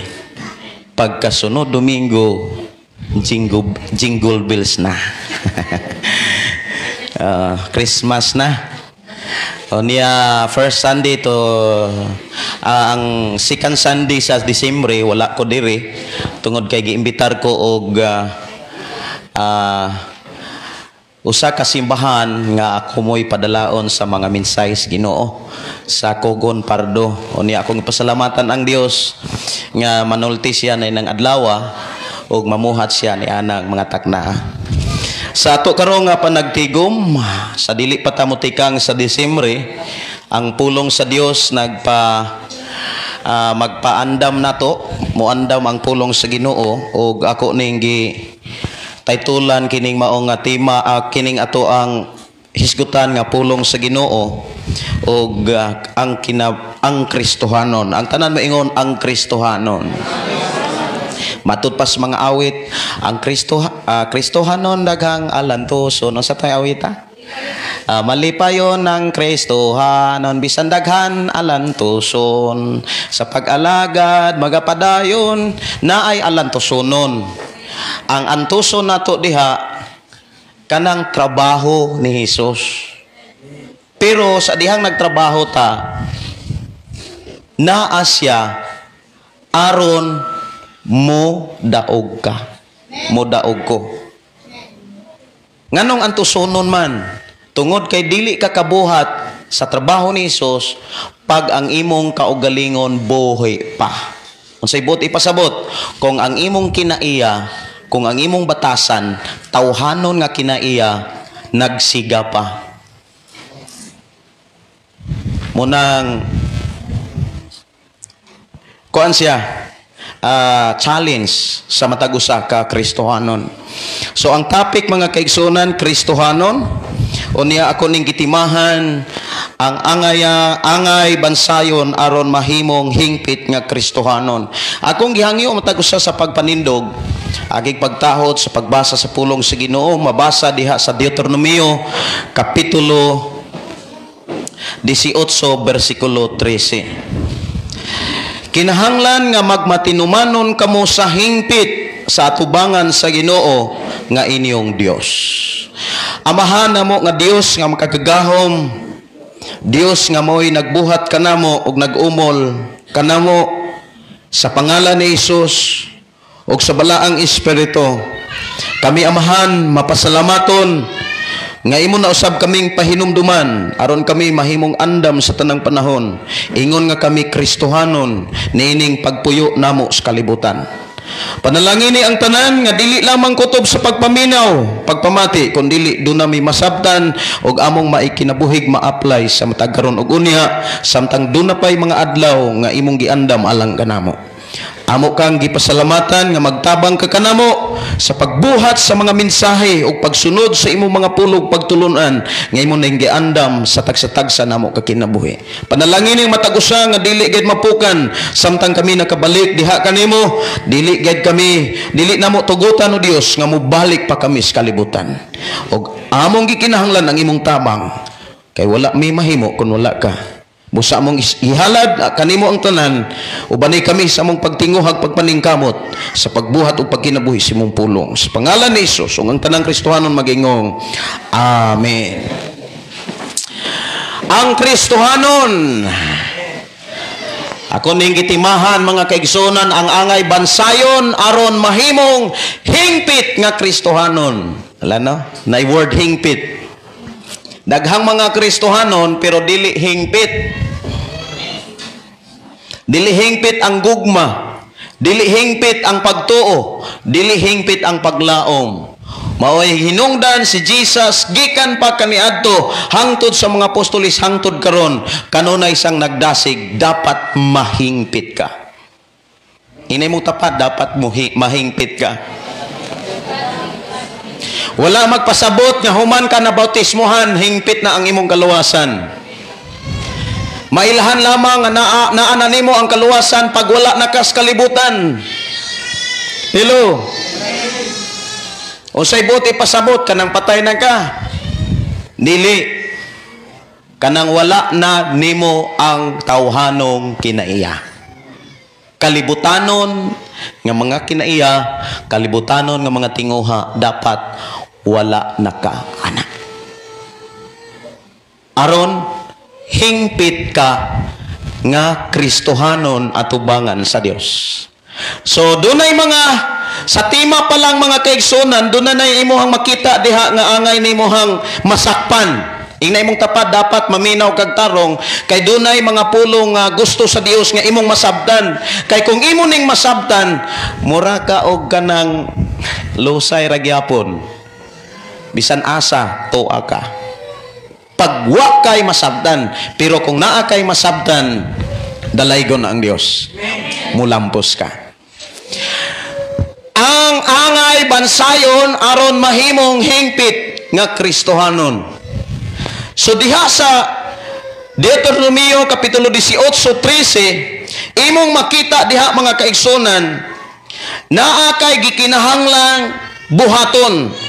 Pagkasunod Domingo, jingle bells na. Christmas na. O niya first Sunday to ang second Sunday sa Disyembre wala ko diri tungod kay giimbitar ko og usa ka simbahan nga ako mo'y padalaon sa mga minsay sa Ginoo sa Cogon Pardo. O niya akong pasalamatan ang Dios nga manulti siya na inang adlaw og mamuhat siya ni anang mga takna. Sa ato karong nga panagtigom sa dili pa ta motikang sa Disyembre, ang pulong sa Dios magpaandam nato, muandam ang pulong sa Ginoo og ako ning taytulan kining maong nga tema kining ato ang hisgutan nga pulong sa Ginoo og ang Kristohanon. Ang tanan moingon ang Kristohanon. Matud pas mga awit ang Kristohanon daghang alantoso no sa tay awit malipayon ng Kristohanon bisan daghan alantoson sa pag-alagad magapadayon na ay alantosonon. Ang antuson nato diha kanang trabaho ni Hesus. Pero sa dihang nagtrabaho ta naa siya aron mo daog ka. Mo daog ko. Nganong antusonon man tungod kay dili ka kabuhat sa trabaho ni Hesus pag ang imong kaugalingon buhi pa. Unsay buot ipasabot kung ang imong kinaiya, kung ang imong batasan tawhanon nga kinaiya nagsiga pa. Munang kuan siya challenge sa matag-usa ka Kristohanon. So ang topic mga kaigsunan Kristohanon o niya ako ning gitimahan ang angay bansayon aron mahimong hingpit nga Kristohanon. Akong gihangyo matag-usa sa pagpanindog agig pagtahod sa pagbasa sa pulong sa Ginoo mabasa diha sa Deuteronomio kapitulo 18 bersikulo 13. Kinahanglan nga magmatinumanon kamo sa hingpit sa atubangan sa Ginoo nga inyong Dios. Amahan namo nga Dios nga makagagahom, Dios nga mo'y nagbuhat kanamo ug nag-umol kanamo sa pangalan ni Hesus ug sa balaang Espiritu. Kami amahan mapasalamaton nga imo na usab kaming pahinumduman aron kami mahimong andam sa tanang panahon. Ingon nga kami Kristohanon niining pagpuyo namo sa kalibutan. Panalangin ni ang tanan nga dili lamang kutob sa pagpaminaw, pagpamati, kun dili dunami masabtan og among maikinabuhig ma-apply sa matag karon ug unya samtang dunapay mga adlaw nga imong giandam alang kanamo. Amo kang gipasalamatan nga magtabang ka kanamo sa pagbuhat sa mga mensahe o pagsunod sa imong mga pulog pagtulunan nga imong ning giandam sa tagsa-tagsa namo ka kinabuhi. Panalangin ning matag usa nga dili gid mapukan samtang kami nakabalik diha kanimo, dili namo tugutan o Dios nga mobalik pa kami sa kalibutan. Og among gikinahanglan ang imong tabang kay wala may mahimo kun wala ka. Busa mong ihalad kanimo ang tanan ubanay kami sa among pagtinguhag pagpaningkamot sa pagbuhat o pagkinabuhi sa imong pulong sa pangalan ni Hesus ug ang tanang Kristohanon magingong amen. Ang Kristohanon ako ning gitimahan mga kaigsunan ang angay bansayon aron mahimong hingpit nga Kristohanon. Ala no? Na word hingpit. Daghang mga Kristohanon pero dili hingpit. Dili hingpit ang gugma. Dili hingpit ang pagtuo. Dili hingpit ang paglaom. Maoy hinungdan si Jesus gikan pa kaniadto hangtod sa mga apostolis hangtod karon kanunay sang nagdasig dapat mahingpit ka. Inay mo tapat dapat mahingpit ka. Wala magpasabot nga human ka na bautismohan, hingpit na ang imong kaluwasan. Mailahan lamang nga naana nimo ang kaluwasan pag wala na kas kalibutan. Hello. Unsay buti pasabot kanang patay na ka? Dili. Kanang wala na nimo ang tawhanong kinaiya. Kalibutanon nga mga kinaiya, kalibutanon nga mga tinguha dapat wala na ka ana. Aron hingpit ka nga Kristohanon atubangan sa Dios. So dunay mga sa tima pa lang mga kaigsunan dunay imuhang makita diha nga angay nimuhang masakpan. Ingna imong tapat dapat maminaw kag tarong kay dunay mga pulong nga gusto sa Dios nga imong masabtan. Kay kung imo ning masabtan mura ka og kanang lusay ra gyapon. Bisan asa tuwa ka. Pagwa kay masabtan, pero kung naa kay masabtan, dalaygon ang Dios. Mulampos ka. Ang angay bansayon aron mahimong hingpit nga Kristohanon. So diha sa Deuteronomio kapitulo 18:13, imong makita diha mga kaigsunan, naa kay gikinahanglang buhaton.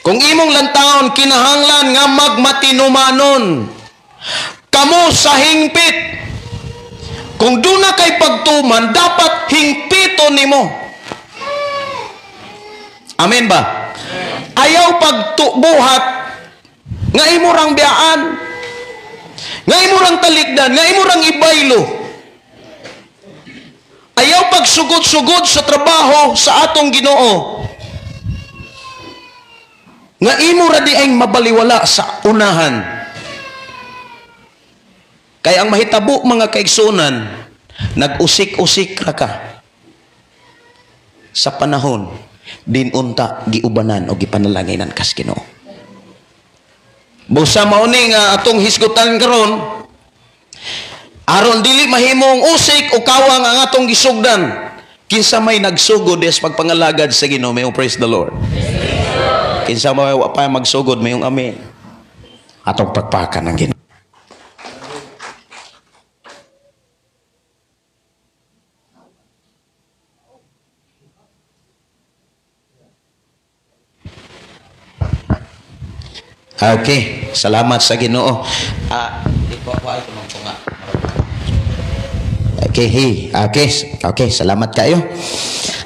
Kung imong lantawon kinahanglan nga magmatinumanon kamo sa hingpit. Kung duna kay pagtuman dapat hingpiton nimo. Amen ba? Ayaw pagtubuhat nga imo rang biyaan, nga imo rang talikdan, nga imo rang ibaylo. Ayaw pagsugod-sugod sa trabaho sa atong Ginoo. Nga imo ra di ay mabaliwala sa unahan. Kaya ang mahitabo mga kaigsunan, nag-usik-usik ra ka sa panahon din unta giubanan o gipanalanginan kas Ginoo. Busa mao ni nga atong hisgutan karon aron dili mahimong usik o kawang ang atong gisugdan kinsa may nagsugod des pagpangalagad sa Ginoo. May praise the Lord. Kinsa may wa pa magsugod mayong amen. Atong pagpakan ng Ginoo. Okay, salamat sa Ginoo. Okay, salamat kayo.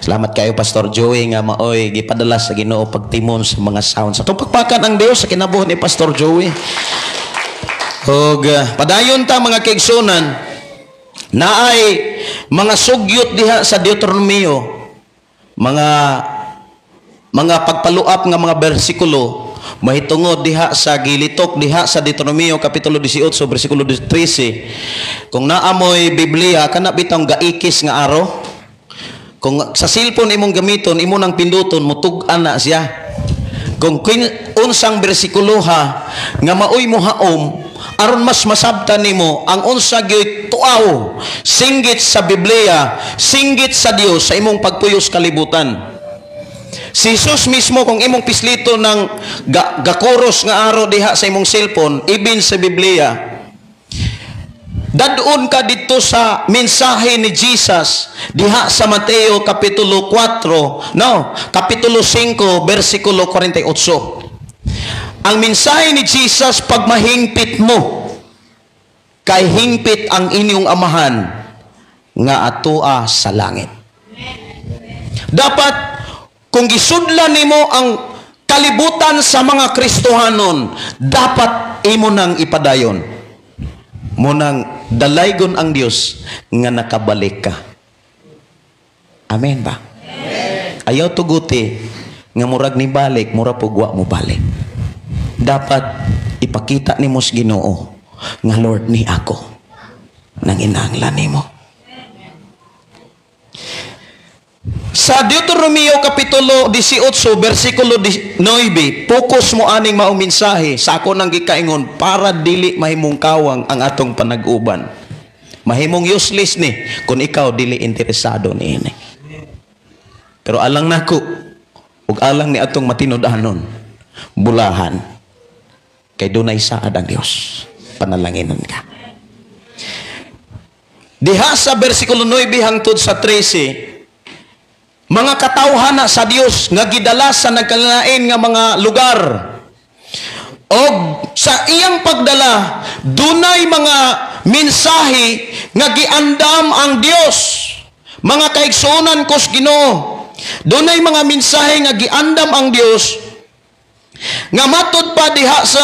Salamat kayo Pastor Joey nga maoy gipadala sa Ginoo pagtimon sa mga sounds. Atong pagpakan ang Dios sa kinabuhi ni Pastor Joey. Og padayon ta mga kaigsunan, naay mga sugyot diha sa Deuteronomio, mga pagpaluap nga mga bersikulo mahitungod diha sa gilitok diha sa Deuteronomio kapitulo 18 bersikulo 13. Kung naamoy Biblia kana bitong gaikis nga aro, kung sa cellphone imong gamiton imo nang pinduton mutug-an na siya. Kung unsang bersikulo ha nga maoy mo haom aron mas masabtan nimo ang unsa gyud tuaw singgit sa Biblia, singgit sa Dios sa imong pagpuyos kalibutan. Si Jesus mismo kung imong pislito ng gakuros nga aro diha sa imong cellphone, ibin sa Biblia, dadun ka dito sa mensahe ni Jesus diha sa Mateo kapitulo 4, kapitulo 5 bersikulo 48. Ang mensahe ni Jesus, pag mahingpit mo, kay hingpit ang inyong amahan nga atua sa langit. Dapat kung gisudlan nimo ang kalibutan sa mga Kristohanon, dapat imo nang ipadayon. Mo nang dalaygon ang Dios nga nakabalik ka. Amen ba? Amen. Ayaw tuguti nga murag ni balik, mura pugwa mo balik. Dapat ipakita nimo sa Ginoo nga Lord ni ako nang inanglan nimo. Sa Deuteronomio kapitulo 18 bersikulo 9, focus mo aning maong mensahe sa ako nang gikaingon para dili mahimong kawang ang atong panag-uban. Mahimong useless ni kung ikaw dili interesado niini. Pero alang nako ug alang ni atong matinud-anon, bulahan kay dunay saad ang Dios. Panalanginan ka. Diha sa bersikulo 9 hangtod sa 13, mga katawhana sa Dios nga gidala sa nagkalain nga mga lugar, og sa iyang pagdala dunay mga mensahe nga giandam ang Dios. Mga kaigsuonan ko sa Ginoo, dunay mga mensahe nga giandam ang Dios nga matud pa diha sa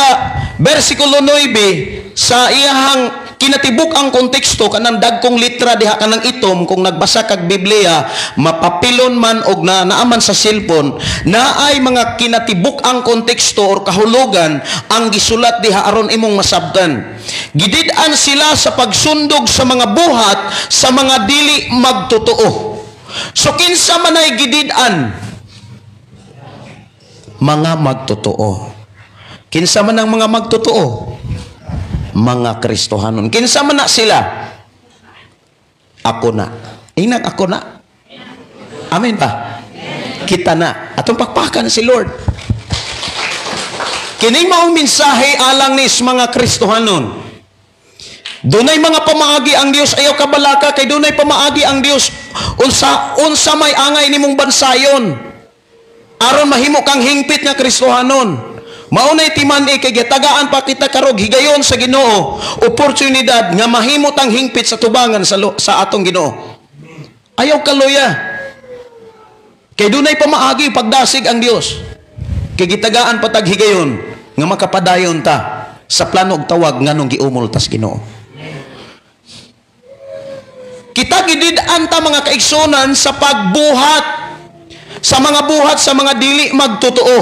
bersikulo 9 sa iyang kinatibuk ang konteksto kanang dagkong litra diha kanang itom. Kung nagbasa kag Biblia, mapapilon man og naaman sa cellphone, naay mga kinatibuk ang konteksto or kahulugan ang gisulat diha aron imong masabtan. Gidid-an sila sa pagsundog sa mga buhat sa mga dili magtotoo. So kinsa man ay gidid-an? Mga magtotoo. Kinsa man ang mga magtotoo? Mga Kristohanon. Kinsa man na sila? Ako na. Inag ako na. Amen ba? Kita na. Atong pakpakan si Lord. Kining maong mensahe alang nis mga Kristohanon. Dunay mga pamaagi ang Dios, ayaw kabalaka kay dunay pamaagi ang Dios. Unsa may angay nimong bansayon aron mahimo kang hingpit nga Kristohanon. Maunay timan kay gitagaan pa kita karog higayon sa Ginoo, oportunidad nga mahimo tang hingpit sa tubangan sa atong Ginoo. Ayaw kaluya. Kay dunay pamaagi pagdasig ang Dios. Kay gitagaan pa tag higayon nga makapadayon ta sa plano og tawag nganong giumol tas Ginoo. Kita gidid-an ta mga kaigsunan sa pagbuhat sa mga buhat sa mga dili magtotoo.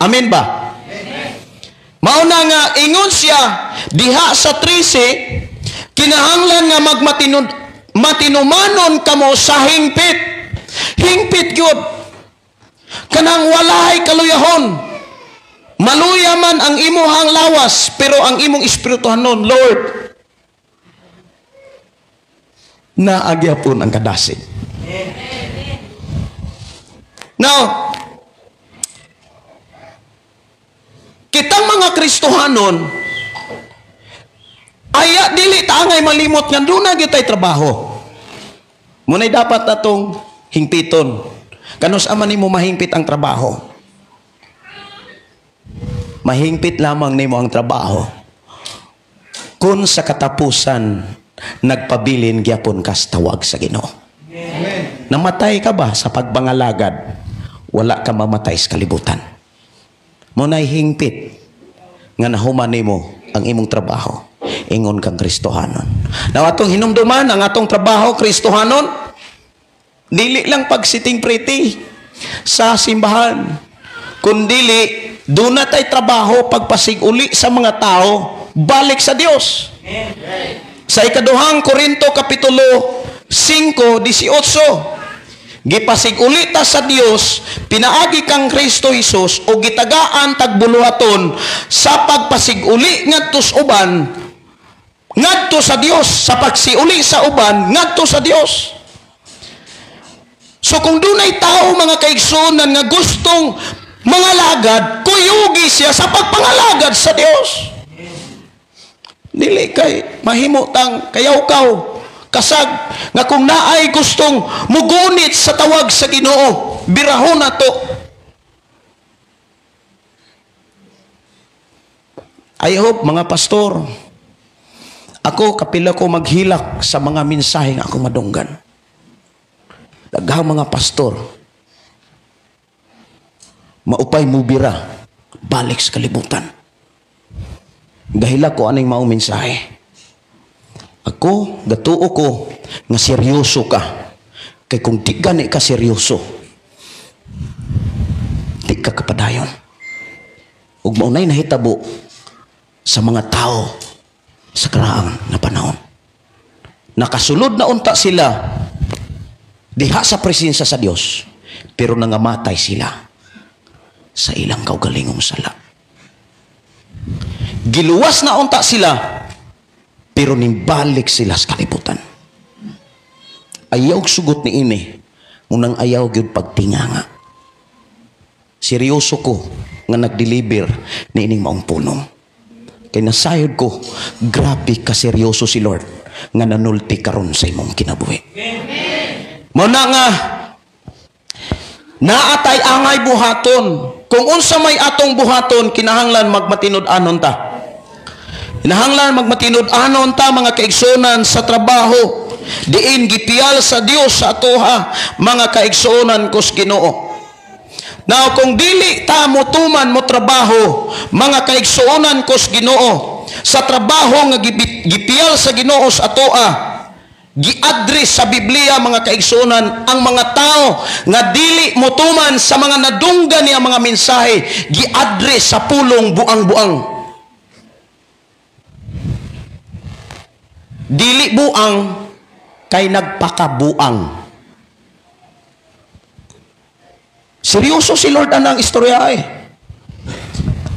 Amen ba? Mauna nga ingon siya diha sa 13, kinahanglan nga matinumanon kamo sa hingpit. Hingpit gyud kanang walay kaluyahon. Maluya man ang imuhang lawas, pero ang imong espirituhanon, Lord, naagyapon ang kadasig. Now, kitang mga Kristohanon, aya dili ta angay malimot nga duna gyud tay trabaho. Munay dapat natong hingpiton. Kanus aman nimo mahingpit ang trabaho? Mahingpit lamang nimo ang trabaho kun sa katapusan nagpabilin gyapon kas tawag sa Ginoo. Amen. Namatay ka ba sa pagbangalagad? Wala ka mamatay sa kalibutan. Munay hingpit nga nahuman nimo ang imong trabaho, ingon kang Kristohanon. Now atong hinumduman ang atong trabaho Kristohanon, dili lang pagsiting pretty sa simbahan, kundili duna tay trabaho pagpasiguli sa mga tao balik sa Dios. Sa ikaduhang Korinto kapitulo 5:18, Gipasig-uli ta sa Dios, pinaagi kang Kristo Jesus o gitagaan tagbuluhaton sa pagpasig-uli ngadto sa uban, ngadto sa Dios, sa pagsiuli sa uban ngadto sa Dios. So kung dunay tao mga kaigsunan nga gustong mga lagad, kuyugi siya sa pagpangalagad sa Dios. Dili kay mahimutang kayaw-kaw kasag nga kung naay gustong mugunit sa tawag sa Ginoo, birahon na to. I hope mga pastor, ako kapila ko maghilak sa mga mensahe nga akong madunggan. Daghang mga pastor maupay mo bira balik sa kalibutan. Gahila ko aning maong mensahe. Ako, gatuo ko nga seryoso ka. Kay kung di gani ka seryoso, di ka kapadayon. Ug maunay nahitabo sa mga tao sa karaang na panahon. Nakasulod na unta sila diha sa presensya sa Dios, pero nangamatay sila sa ilang kaugalingong sala. Giluwas na unta sila, pero nimbalik sila sa kalibutan. Ayaw sugot ni ini, munang ayaw gyud pagtinganga. Seryoso ko nga nag-deliver ni ining maong punong. Kay nasayod ko, grabe ka seryoso si Lord nga nanulti karon sa imong kinabuhi. Muna nga, naatay angay buhaton. Kung unsa may atong buhaton, kinahanglan magmatinud-anon ta. Kinahanglan magmatinud-anon ta mga kaigsunan sa trabaho. Diin gipiyal sa Dios sa atoha mga kaigsunan kos Ginoo. Now kung dili ta mo tuman mo trabaho mga kaigsunan kos Ginoo, sa trabaho nga gipiyal sa Ginoo sa atoa, gi-address sa Biblia mga kaigsunan ang mga tao nga dili motuman sa mga nadunggan niya mga mensahe, gi-address sa pulong buang-buang. Dili buang kay nagpakabuang. Seryoso si Lord anang istorya eh.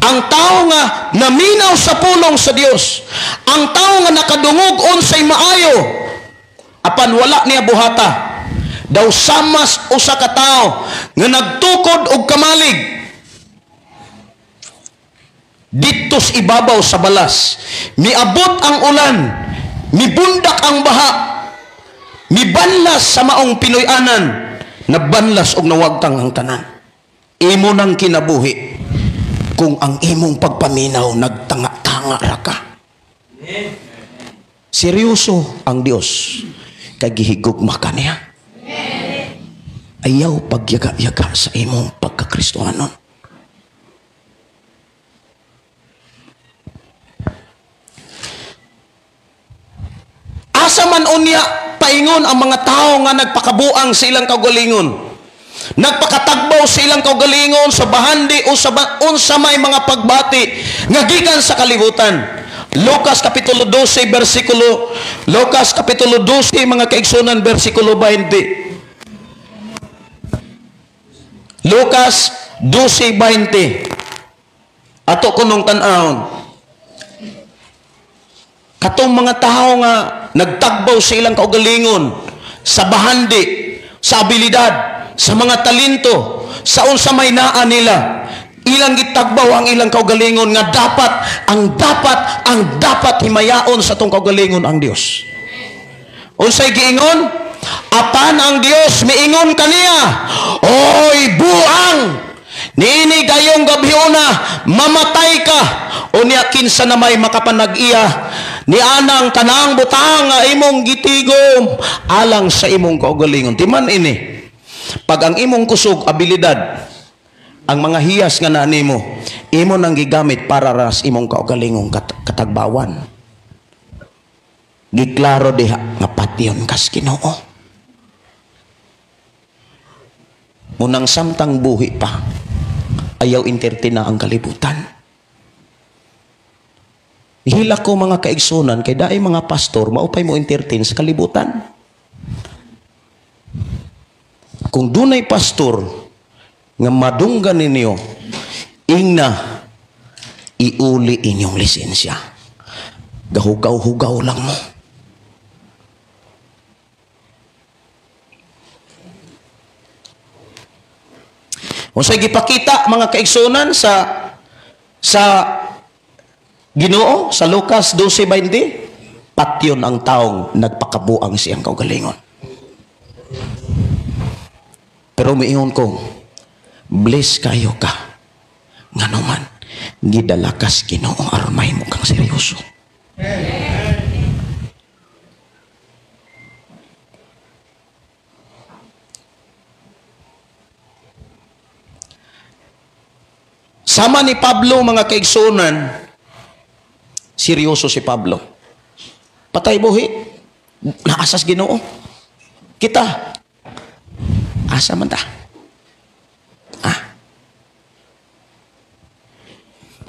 Ang tao nga naminaw sa pulong sa Dios, ang tao nga nakadungog unsay maayo, apan wala niya buhata, daw samas usa ka tao nga nagtukod og kamalig dito sa ibabaw sa balas. Miabot ang ulan, mibundak ang baha, mibanlas sa maong Pinoy-anan, nabanlas og nawagtang ang tanan. Imo nang kinabuhi kung ang imong pagpaminaw nagtanga-tanga ra ka. Seryoso ang Dios kay gihigugma ka niya. Ayaw pagyaga-yaga sa imong pagkakristohanon. Asa man unya paingon ang mga tao nga nagpakabuang sa ilang kaugalingon, nagpakatagbaw sa ilang kaugalingon sa bahandi o sa unsa may mga pagbati nga gikan sa kalibutan. Lucas kapitulo 12 bersikulo Lucas kapitulo 12 mga kaigsunan bersikulo 20. Lucas 12:20. Ato kunong tan-awon. Katong mga tao nga nagtagbaw sa ilang kaugalingon, sa bahandi, sa abilidad, sa mga talento, sa unsa may naa nila, ilang gitagbaw ang ilang kaugalingon nga dapat himayaon sa tong kaugalingon ang Dios. Unsay giingon? Apan ang Dios miingon kaniya, oy buang, niini gayong gabhiuna mamatay ka, unya kinsa na may makapanag-iya ni anang tanang butang nga imong gitigom alang sa imong kaugalingon. Timan ini, pag ang imong kusog abilidad, ang mga hiyas nga na nimo, imo nang gigamit para ras imong kaugalingong katagbawan. Giklaro diha nga patyon kas Ginoo. Munang samtang buhi pa, ayaw entertain ang kalibutan. Hila ko mga kaigsunan kay daay mga pastor maupay mo entertain sa kalibutan. kung dunay pastor nga madunggan ninyo, ingna iuli inyong lisensya. Gahugaw-hugaw lang mo. Unsay gipakita mga kaigsunan sa Ginoo sa Lucas 12:20, patyon ang taong nagpakabuang siyang kaugalingon. Pero miingon ko, bless kayo ka. Nganuman, gidalakas Ginoo aron mahimo kang seryoso. Sama ni Pablo mga kaigsunan, seryoso si Pablo. Patay buhi, naasas Ginoo. Kita, asa man ta?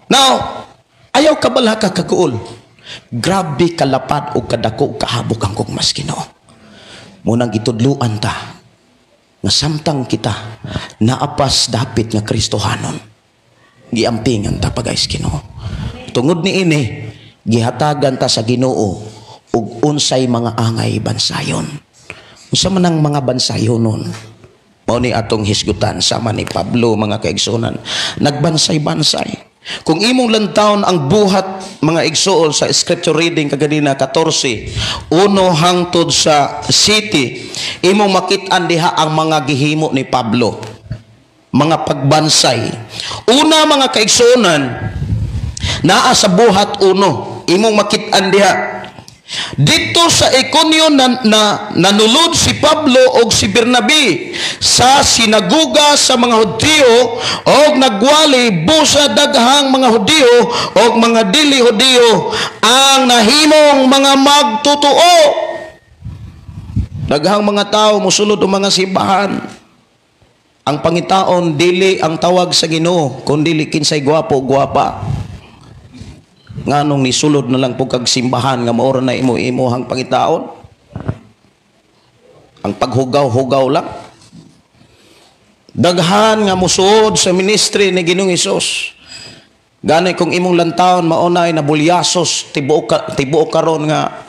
Now, ayaw ka bala ka kakuol. Grabe kalapad o kadako kahabok ang kong mas Ginoo. Munang itudluan ta, nga samtang kita, naapas dapit nga Kristohanon. Giampingan ta pagais Ginoo. Tungod ni ini, gihatagan ta sa Ginoo ug unsay mga angay bansayon. Unsa man ang mga bansayon nun? Mao ni atong hisgutan sama ni Pablo mga kaigsunan. Nagbansay-bansay. Kung imong lantawon ang buhat mga igsuol sa scripture reading kaganina 14, uno hangtod sa city, imong makit-an diha ang mga gihimo ni Pablo. Mga pagbansay. Una mga kaigsunan, naa sa buhat uno, imong makit-an diha. Dito sa Iconio nanulod si Pablo o si Bernabe sa sinaguga sa mga Hudyo o nagwali busa daghang mga Hudyo o mga dili Hudyo ang nahimong mga magtutuo. Daghang mga tao musulod o mga simbahan. Ang pangitaon dili ang tawag sa Ginoo kun dili kinsay gwapo gwapa. Nganong nisulod na lang po kag simbahan nga maora na imo-imuhang pangitaon. Ang paghugaw-hugaw lang. Daghan nga musuod sa ministry ni Ginoong Hesus. Ganay kung imong lantawon maunay na bulyasos tibuok karon nga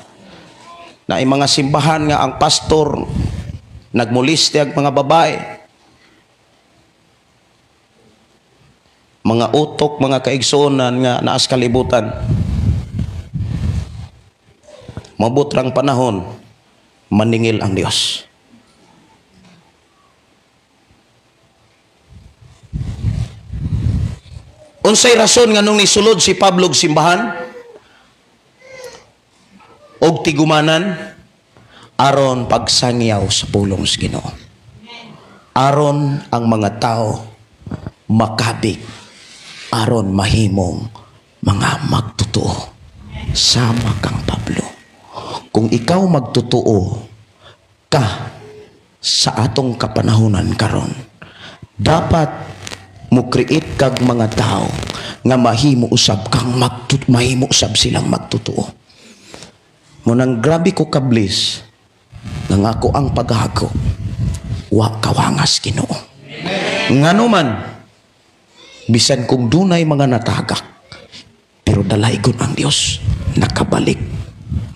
na mga simbahan nga ang pastor nagmuliste ang mga babae. Mga utok, mga kaigsunan nga naas kalibutan. Mabutrang panahon, maningil ang Dios. Unsay rason nga nung nisulod si Pablo og simbahan og tigumanan aron pagsangyaw sa pulong sa Ginoo. Aron ang mga tao makabig, aron mahimong mga magtutuo. Sama kang Pablo. Kung ikaw magtutuo ka sa atong kapanahunan karon, dapat mo create kag mga tao nga mahimo usab kang mahimo usab silang magtutuo. Munang grabe ko kablis nang ako ang paghako wa kawangas Ginoo. Ngano man bisan kung dunay mga natagak, pero dalaygon ang Dios nakabalik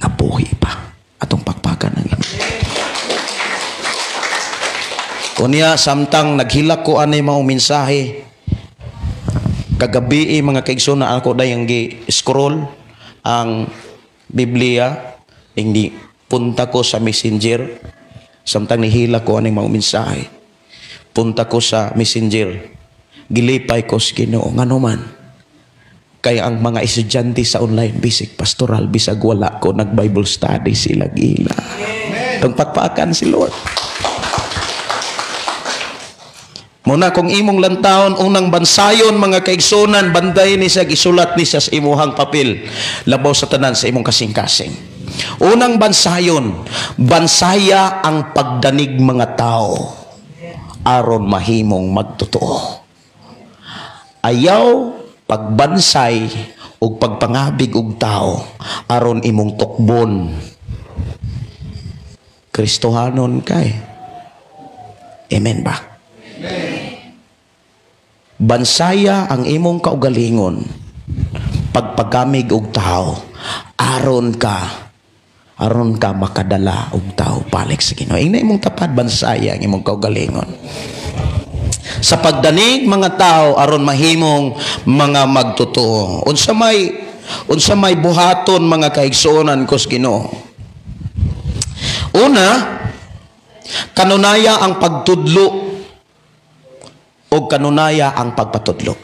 nga buhi pa atong pakpakan ng Ginoo. Kunya samtang naghilak ko anay mga mensahe kagabi mga kaigsunan ako dayang gi-scroll ang Biblia, hindi punta ko sa Messenger samtang nihila ko anay mga mensahe. Punta ko sa Messenger. Gilipay ko sa Ginoo ngano man kaya ang mga estudyante sa online bisig pastoral bisag wala ko nag Bible study sila gila. Tong pakpakan si Lord. Muna kung imong lantawon unang bansayon mga kaigsunan banday ni sa gisulat ni sa imuhang papel labaw sa tanan sa imong kasing-kasing. Unang bansayon, bansaya ang pagdanig mga tao aron mahimong magtotoo. Ayaw pagbansay ug pagpangabig og tao aron imong tukbon Kristohanon kay Amen ba? Bansaya ang imong kaugalingon pagpagamig og tao aron ka makadala og tao balik sa Ginoo. Ina imong tapad bansaya ang imong kaugalingon sa pagdanig mga tao aron mahimong mga magtotoo. Unsa may buhaton mga kaigsuonan ko sa Ginoo. Una, kanunaya ang pagtudlo o kanunaya ang pagpatudlo.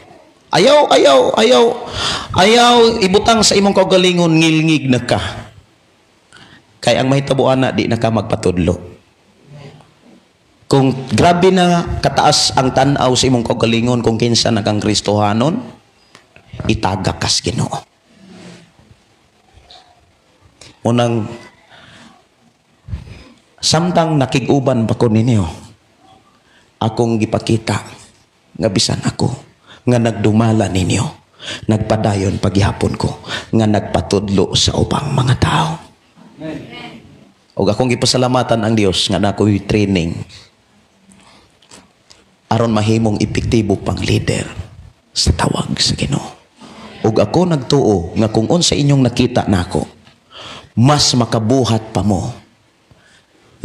Ayaw ibutang sa imong kaugalingon ngilngig na ka. Kay ang mahitabuan na di na ka magpatudlo. Kung grabe na kataas ang tanaw sa imong kaugalingon kung kinsa na kang Kristohanon, itaga kas Ginoo. Unang samtang nakig-uban pa ko ninyo, akong gipakita nga bisan ako nga nagdumala ninyo, nagpadayon paghihapon ko nga nagpatudlo sa ubang mga tao. Og akong gipasalamatan ang Dios nga nakoy training aron mahimong epektibo pang leader sa tawag sa Ginoo. Og ako nagtuo nga kung unsa inyong nakita nako, mas makabuhat pa mo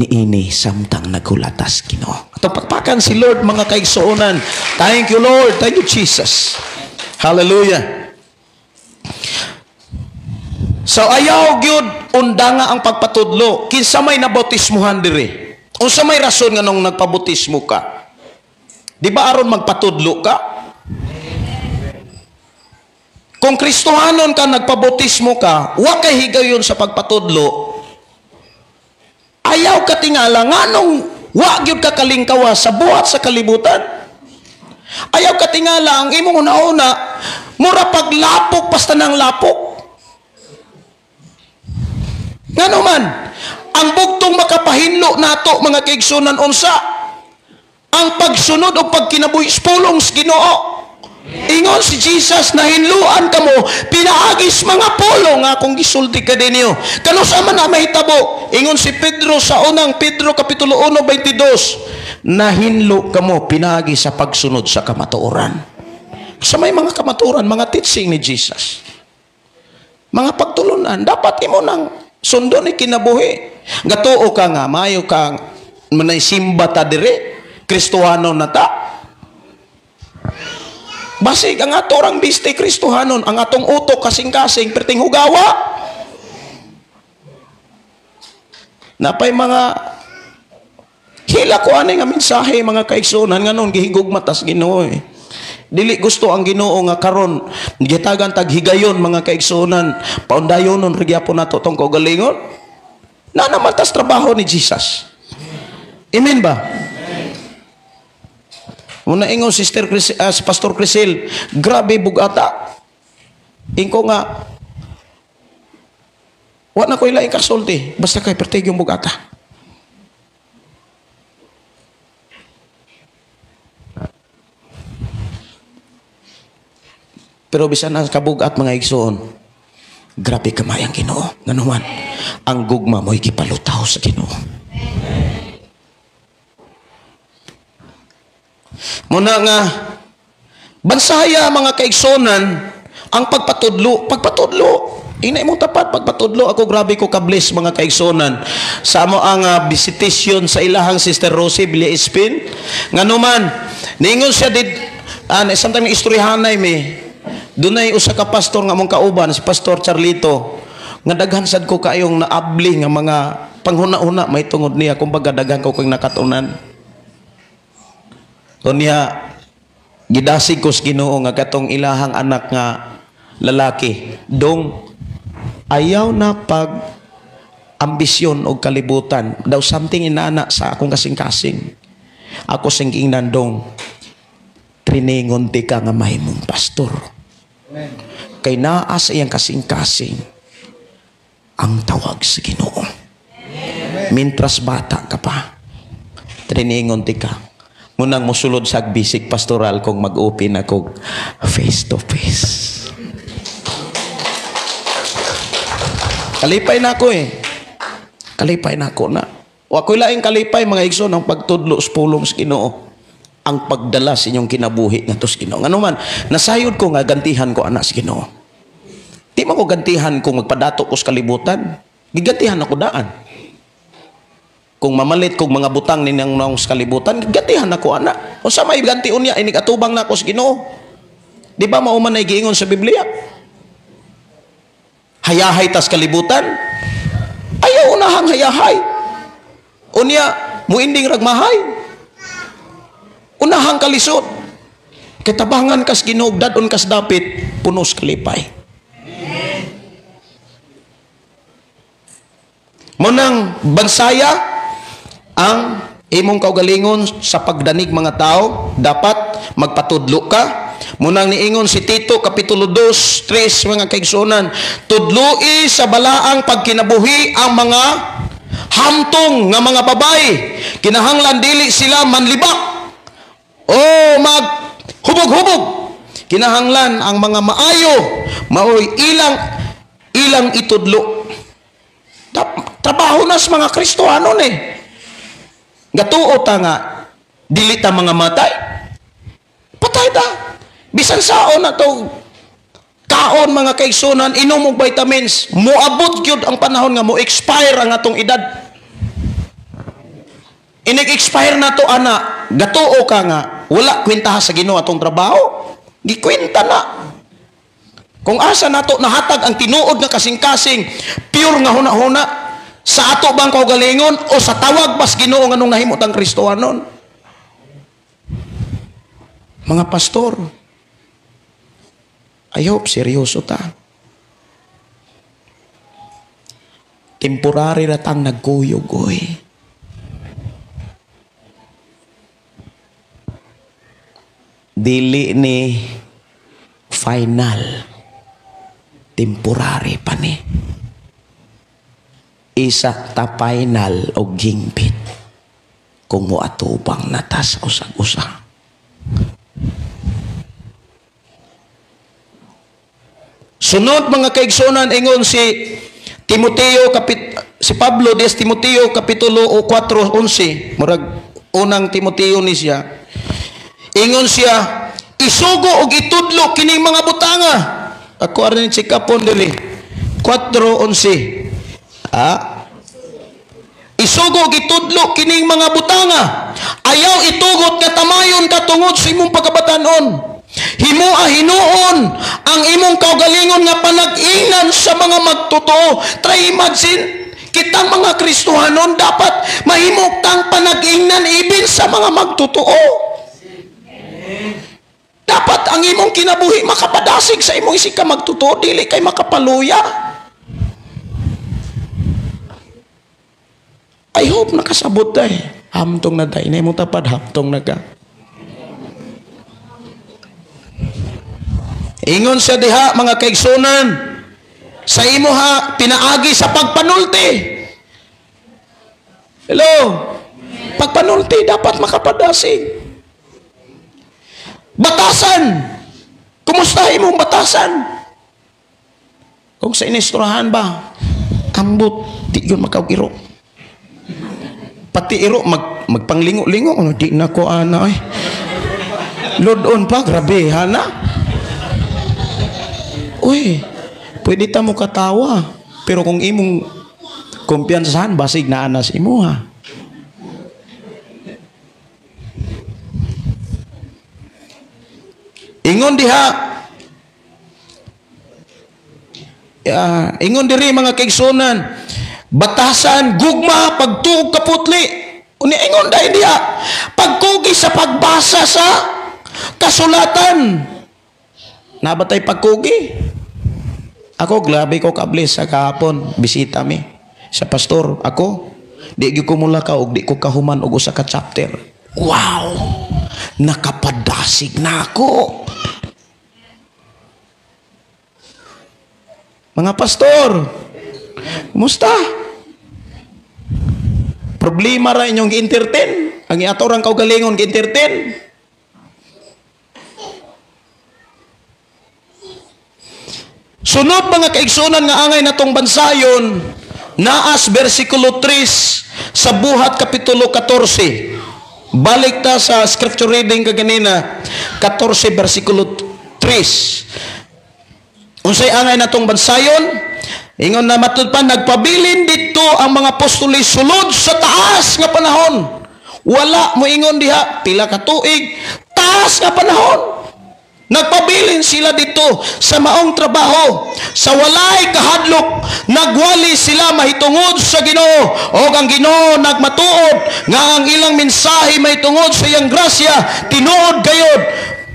niini samtang naghulatas Ginoo. Ato pakpakan si Lord mga kaigsuonan. Thank you Lord, thank you Jesus. Hallelujah. So ayaw gyud undanga ang pagpatudlo kinsa may nabautismuhan diri. Unsa may rason nga nung nagpabautismo ka? Di ba aron magpatudlo ka? Kung Kristohanon ka nagpabautismo ka, wa kay higayon sa pagpatudlo. Ayaw ka tingala nganong wa gyud ka kalingkawa sa buhat sa kalibutan. Ayaw ka tingala ang imong una-una mura paglapok basta nang lapok. Ngano man ang bugtong makapahinlo nato mga kaigsunan unsa? Ang pagsunod o pagkinabuhi pulong sa Ginoo. Ingon si Jesus na hinluan kamo pinaagis mga pulong akong gisulti ka dinyo. Kano sa man na mahitabo? Ingon si Pedro sa unang Pedro kapitulo 1:22, nahinlo kamo pinagi sa pagsunod sa kamatuoran. Sa may mga kamatuoran, mga teaching ni Jesus, mga pagtulunan, dapat imo nang sundo ni kinabuhi. Gatuo ka nga, mayo ka manay simba ta dire, Kristohanon na ta. Basig ang ato orang biste Kristohanon, ang atong utok kasing-kasing perting hugawa. Napay mga hila ko ani nga mensahe mga kaigsunan nganon gihigog matas Ginoo. Dili gusto ang Ginoo nga karon gitagan tag higayon mga kaigsunan, paundayonon ra gyapon nato tong kaugalingon. Na naman tas trabaho ni Jesus. Amen ba? Muna ingon Sister Pastor Crisel, grabe bugata. Ingko nga wa na koy lain kasulti, basta kay pertig yung bugata. Pero bisan ang kabugat mga igsoon, grabe kamay ang Ginoo. Nganuman, ang gugma mo'y kipalutaw sa Ginoo. Muna nga, bansaya mga kaigsonan, ang pagpatudlo, ina imong tapat, pagpatudlo, ako grabe ko kabless mga kaigsonan, sa mo ang visitation sa ilahang Sister Rosie Bilya Espin, nga naman, ningon siya did, samtang istoryahanay me, dunay usa ka pastor nga mong kauban, si Pastor Charlito, nga daghan sad ko kayong naabli nga mga panghuna-una, may tungod niya, kumbaga daghan ko kong nakatunan. Kunya gidasig ko sa Ginoo nga katong ilahang anak nga lalaki dong ayaw na pag ambisyon o kalibutan daw something inana sa akong kasing-kasing. Ako sing ingnan dong triningon ti ka nga mahimong pastor. Amen. Kay naa sa iyang kasing-kasing ang tawag sa Ginoo. Mintras bata ka pa, triningon ti ka. Munang musulod sa bisik pastoral kung mag-open ako face to face. Kalipay na ako Kalipay na ako na. O ako'y laing kalipay mga igsoon ang pagtudlo sa pulong sa Ginoo, ang pagdala sa inyong kinabuhi nga to sa Ginoo. Ano man, nasayod ko nga gantihan ko anak sa Ginoo. Di man ko gantihan kung magpadato ko sa kalibutan. Gigantihan ako daan. Kung mamalit kong mga butang ninyang naong sa kalibutan, gigantihan ako anak. O sa may gantiun niya, inigatubang na ako sa Ginoo. Di ba mauman na giingon sa Biblia? Hayahay tas kalibutan? Ayaw unahang hayahay. Unya, muinding ragmahay. Unahang kalisod. Kitabangan kas Ginoo, dadon kas dapit, punos kalipay. Munang bansaya ang imong kaugalingon sa pagdanig mga tao, dapat magpatudlo ka. Munang niingon si Tito kapitulo 2, 3 mga kaigsunan, tudloi sa balaang pagkinabuhi ang mga hamtong nga mga babay, kinahanglan dili sila manlibak o maghubog-hubog. Kinahanglan ang mga maayo maoy ilang itudlo. Trabaho na sa mga Kristohano ni. Gatuo ta nga dili ta mga matay. Patay ta. Bisan saon na to kaon mga kaigsunan, inom og vitamins, moabot gyud ang panahon nga mo expire ang atong edad. Inig-expire na to ana, gatuo ka nga wala kwenta sa Ginoo atong trabaho. Di kwenta na. Kung asa nato nahatag ang tinuod nga kasing-kasing pure nga huna-huna sa ato bang kaugalingon o sa tawag bas Ginoo nga nung nahimot ang Kristohanon. Mga pastor, I hope seryoso ta. Temporary ratang nagkuyog-oy. Dili ni final. Temporary pa ni. Isa ta final o gingbit kung moatubang natas usag-usa. Sunod mga kaigsunan, ingon si Pablo des Timoteo kapitulo 4:11, murag unang Timoteo ni siya. Ingon siya, isugo og itudlo kining mga butanga. Ako aron si kapon dili. 4:11. Isugo og itudlo kining mga butanga. Ayaw itugot nga tamayon ka tungod sa imong pagkabatanon. Himoa hinuon ang imong kaugalingon nga panag-ingnan sa mga magtotoo. Try imagine, kitang mga Kristohanon dapat mahimok tang panag-ingnan ibin sa mga magtotoo. Dapat ang imong kinabuhi makapadasig sa imong isig ka magtotoo, dili kay makapaluya. I hope nakasabot tayo. Hamtong na tayo. Inay mo tapad, hamtong na ka. Ingon sa diha mga kaigsunan, sa imo ha pinaagi sa pagpanulti. Hello? Pagpanulti dapat makapadasig. Batasan. Kumusta imong batasan? Kung sa inisturahan ba, ambot, di yun makawiro. Pati iro, magpanglingo-lingo, di na ko ana eh. Load on pa, grabe, hana. Uy, pwede ta mo katawa. Pero kung imong kumpiyansahan, basig na anas imo ha. Ingon diha. Ingon diri mga kaigsunan. Batasan, gugma, pagtuog kaputli. Uni ingon dahil diha. Pagkugi sa pagbasa sa kasulatan. Nabatay pagkugi. Ako, grabe ko kablis sa kahapon. Bisita mi sa pastor. Ako, di ko mula ka o di ko kahuman og usa ka chapter. Wow! Nakapadasig na ako. Mga pastor, kumusta? Problema ra inyong gi-entertain? Ang iatorang kaugalingon gi-entertain? Sunod mga kaigsunan nga angay natong bansayon, naas versikulo 3 sa Buhat Kapitulo 14. Balik ta sa scripture reading kaganina, 14 versikulo 3. Unsay angay natong bansayon? Ingon na matud pa, nagpabilin dito ang mga apostoli sulod sa taas nga panahon. Wala mo ingon diha, pila ka tuig, taas nga panahon. Nagpabilin sila dito sa maong trabaho, sa walay kahadlok, nagwali sila mahitungod sa Ginoo, o ang Ginoo nagmatuod nga ang ilang mensahe mahitungod sa iyang grasya, tinuod gayod,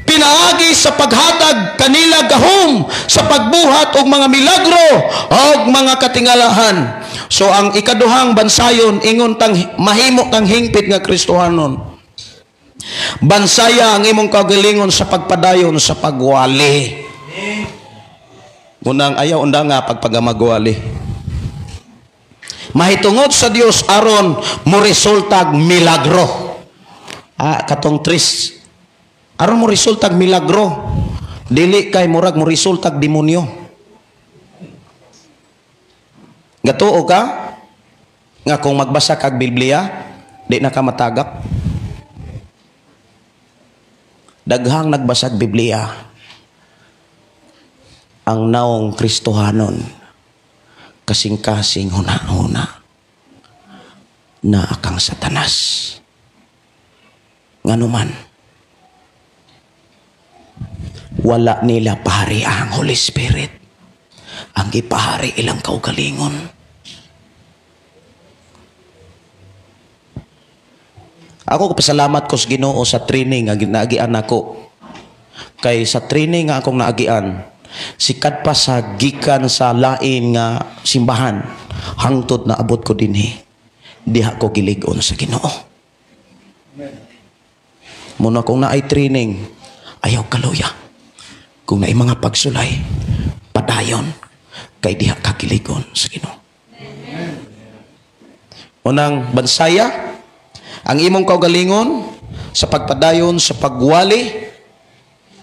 pinaagi sa paghatag kanila gahom sa pagbuhat og mga milagro og mga katingalahan. So ang ikaduhang bansayon ingon tang mahimo tang hingpit nga Kristohanon. Bansaya ang imong kagalingon sa pagpadayon sa pagwali. Unang ayaw unda nga pagpagamagwali. Mahitungod sa Dios aron mo resultag milagro. Katong tris. Aron mo resultag milagro. Dili kay murag mo resultag demonyo. Gatuo ka nga kung magbasa kag Biblia, di na ka matagap. Daghang nagbasag Biblia ang naong Kristohanon kasing-kasing huna-huna na akang Satanas. Nganuman, wala nila pahari ang Holy Spirit. Ang gipahari ilang kaugalingon. Ako kapasalamat ko sa Ginoo sa training nga naagian ako. Kay sa training nga akong naagian, sikat pa sa gikan sa lain nga simbahan, hangtod na abot ko dinhi. Diha ko gilig-on sa Ginoo. Muna kung naay training, ayaw kaluya. Kung naay mga pagsulay, padayon, kay diha ka gilig-on sa Ginoo. Unang bansaya, ang imong kaugalingon sa pagpadayon sa pagwali,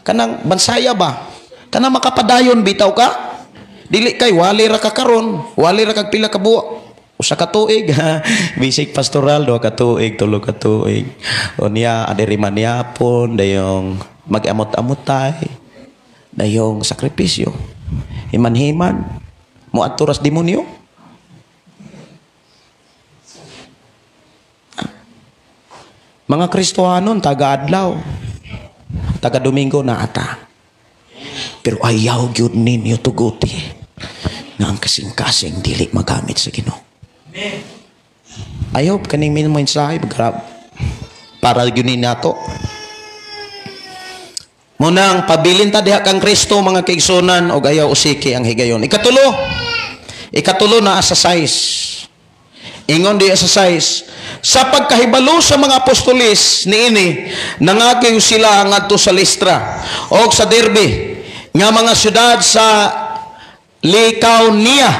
kanang bansaya ba? Kanang makapadayon bitaw ka? Dili kay wali ra ka karon, wali ra kag pila ka buok. Usa ka tuig, basic pastoral, 2 ka tuig, 3 ka tuig. Unya adiri man yapon dayong mag-amot-amotay, dayong sakripisyo. Himan-himan mo aturas demonyo. Mga Kristohanon, taga-adlaw, taga-domingo na ata. Pero ayaw gyud ninyo tuguti nga ang kasing-kasing dili magamit sa Ginoo. Ayaw kaning mensahe para gyud ni nato. Munang pabilin ta diha kang Kristo mga kaigsunan og ayaw usiki ang higayon. Ikatulo na asa 6. Ingon di asa 6. Sa pagkahibalo sa mga apostolis niini, nangagiw sila ngadto sa Listra o sa Derbe, nga mga syudad sa Lycaonia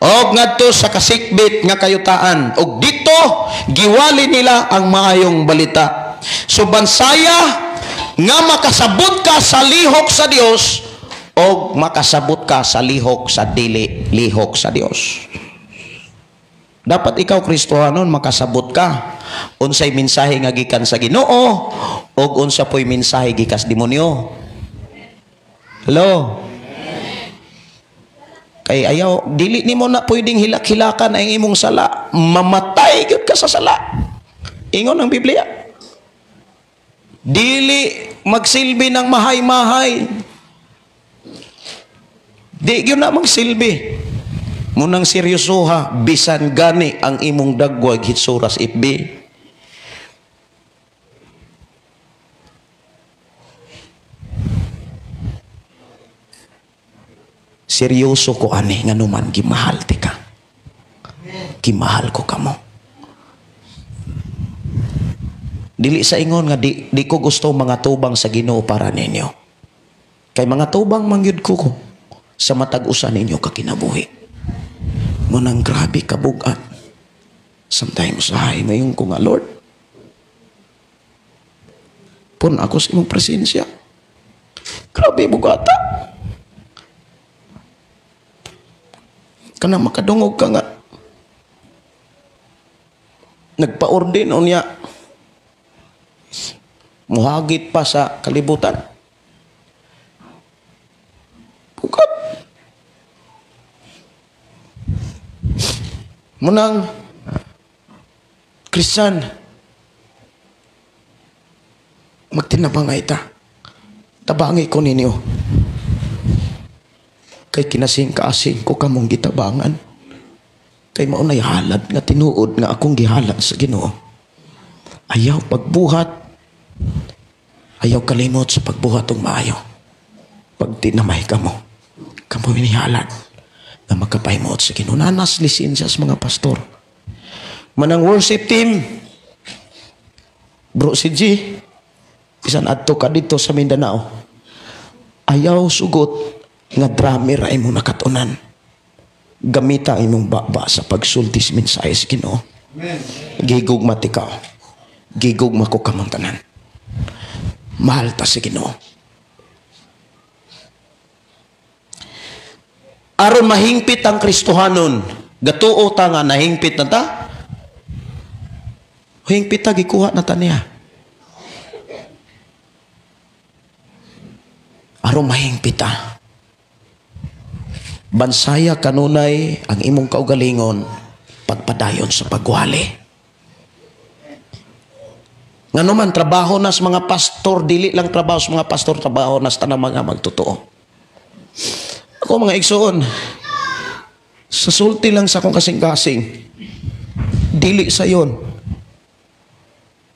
o ngadto sa kasikbit nga kayutaan. Og dito giwali nila ang maayong balita. So bansaya nga makasabot ka sa lihok sa Dios o makasabot ka sa lihok sa dili lihok sa Dios. Dapat ikaw Kristohanon makasabot ka unsay mensahe nga gikan sa Ginoo ug unsa poy mensahe gikas demonyo. Hello. Kay ayaw dili nimo na pwedeng hilak-hilakan ang imong sala, mamatay gyud ka sa sala. Ingon ang Biblia. Dili magsilbi ng mahay-mahay. Di gyud na magsilbi. Munang seryosoha, bisan gani ang imong dagwag hitsuras FB. Seryoso ko ani nga numan gimahal ti ka. Gimahal ko kamo. Dili sa ingon nga di ko gusto mga tubang sa Ginoo para ninyo. Kay mga tubang mangyud ko sa matag-usa ninyo kakinabuhi. Munang grabe kabugat. Sometimes ay mayon ko nga Lord. Pun ako sa imong presensya. Grabe bugata. Kana makadungog ka nga. nagpa-order unya muhagit pa sa kalibutan. Bukat. Munang Kristiyan, magtinabangay ta. Tabangi ko ninyo. Kay kinasing-kasing ko kamong gitabangan. Kay maunay halad nga tinuod nga akong gihalad sa Ginoo. Ayaw pagbuhat. Ayaw kalimot sa pagbuhat ng maayo. Pag tinamay ka mo, kamo inihalad na magkapahimot sa Ginoo. Nanas lisensya sa mga pastor. Manang worship team, Bro si G, isan adto ka dito sa Mindanao. Ayaw sugot nga drummer ay mong nakatunan. Gamita imong baba sa pagsultis mensahe sa Ginoo. Gigugma tikaw. Gigugma ko kamantanan. Mahal ta sa Ginoo. Aron mahingpit ang Kristohanon, gatuo ta nga nahingpit na ta. Hingpit ta gikuha na ta niya. Aron mahingpit ta. Bansaya kanunay ang imong kaugalingon pagpadayon sa pagwali. Nga naman trabaho na sa mga pastor, dili lang trabaho sa mga pastor, trabaho na sa tanang mga magtotoo. Ako mga igsoon, sa sulti lang sa akong kasing-kasing, dili sa yon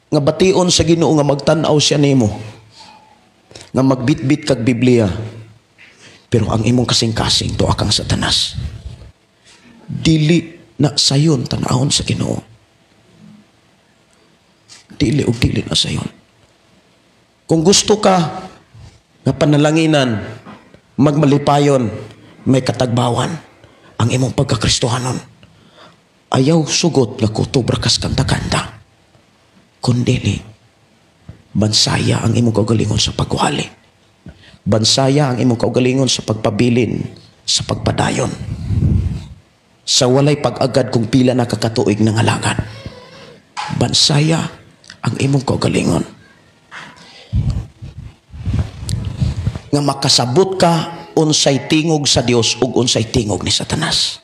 nga bation sa Ginoo nga magtan-aw siya nimo, nga magbitbit kag Biblia. Pero ang imong kasing-kasing tuwa kang Satanas. Dili na sayon tanahon sa Ginoo. Dili o dili na sayon. Kung gusto ka nga panalanginan, magmalipayon, may katagbawan ang imong pagkakristohanon, ayaw sugot nga kutob rakas kanta-kanta. Kundili, bansaya ang imong kaugalingon sa pagwali. Bansaya ang imong kaugalingon sa pagpabilin, sa pagpadayon. Sa walay pag-agad kung pila na kakatuig ng alagad. Bansaya ang imong kaugalingon. Nga makasabot ka unsay tingog sa Dios ug unsay tingog ni Satanas.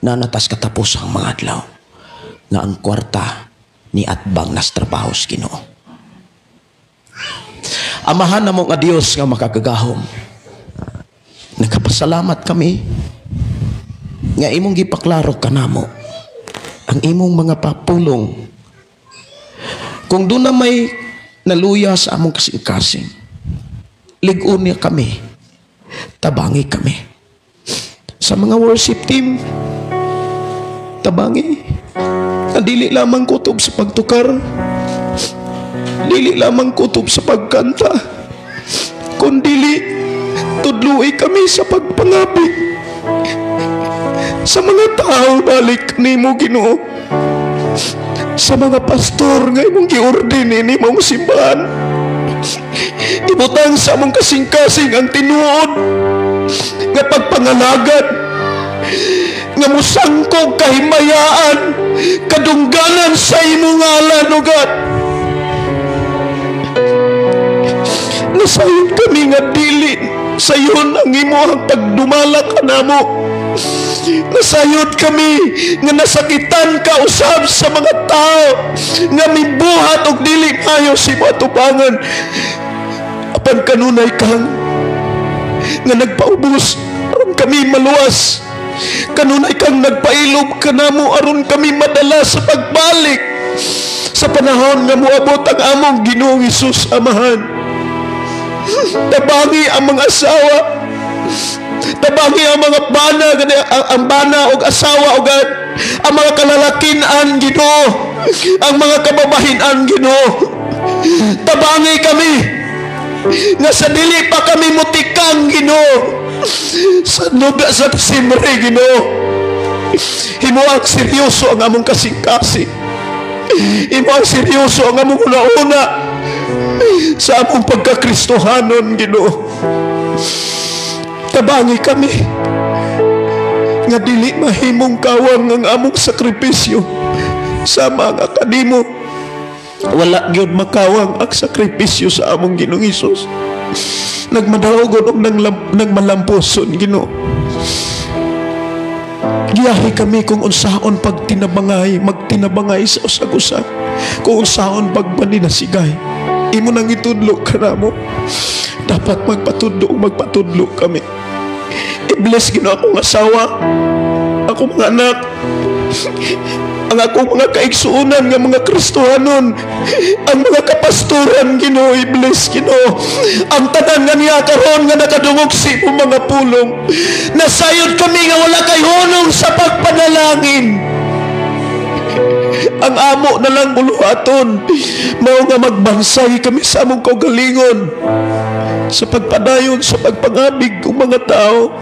Nanatas katapos ang mga adlaw nga ang kwarta ni atbang nas trabaho sa Ginoo. Amahan na mo nga Dios nga makagagahom. Nagkapasalamat kami nga imong gipaklaro kanamo ang imong mga papulong. Kung doon na may naluya sa among kasing-kasing, ligon niya kami, tabangi kami. Sa mga worship team, tabangi. Dili lamang kutob sa pagtukar, dili lamang kutob sa pagkanta, kundili tudluy kami sa pagpangabi sa mga tao balik nimo Ginoo, sa mga pastor nga imong giordin ni mong simbahan. Ibutang sa among kasing-kasing ang tinuod nga pagpangalagad, nga musangkog kahimayaan, kadungganan sa imong ngalan, O God. Nasayon kami nga dili sayon ang imong pagdumala kanamo. Nasayod kami nga nasakitan ka usab sa mga tao nga mibuhat og dili maayo si matubangan. Apan kanunay kang nga nagpaubos aron kami maluwas. Kanunay kang nagpailob kanamo aron kami madala sa pagbalik sa panahon nga moabot ang among Ginoong Hesus Amahan. Tabangi ang mga asawa, tabangi ang mga bana, ang bana o asawa o God, ang mga kalalakinan Ginoo, ang mga kababahinan Ginoo. Tabangi kami nga sa dili pa kami mutikang Ginoo, sa nuga sa Disyembre Ginoo, himuang seryoso ang among kasing-kasing, himuang seryoso ang among una-una sa among pagkakristohanon Ginoo. Tabangi kami nga dili mahimong kawang ang among sakripisyo Sama nga kanimo, wala gyud makawang ang sakripisyo sa among Ginoong Hesus. Nagmadaogon og nagmalamposon, Ginoo. Giyahi kami kung unsaon magtinabangay sa usag-usag, kung unsaon pagmaninasigay. Imo nang itudlo ka namo. Dapat magpatudlo kami. I-bless Ginoo akong asawa, akong mga anak, ang akong mga kaigsuunan nga mga Kristohanon, ang mga kapastoran, Ginoo, i-bless Ginoo. Ang tanan nga niya karon nga nakadungog si mga pulong. Nasayod kami nga wala kay hunong sa pagpanalangin. Ang amo na lang buluhaton, mao nga magbansay kami sa among kaugalingon sa pagpadayon, sa pagpangabig ng mga tao,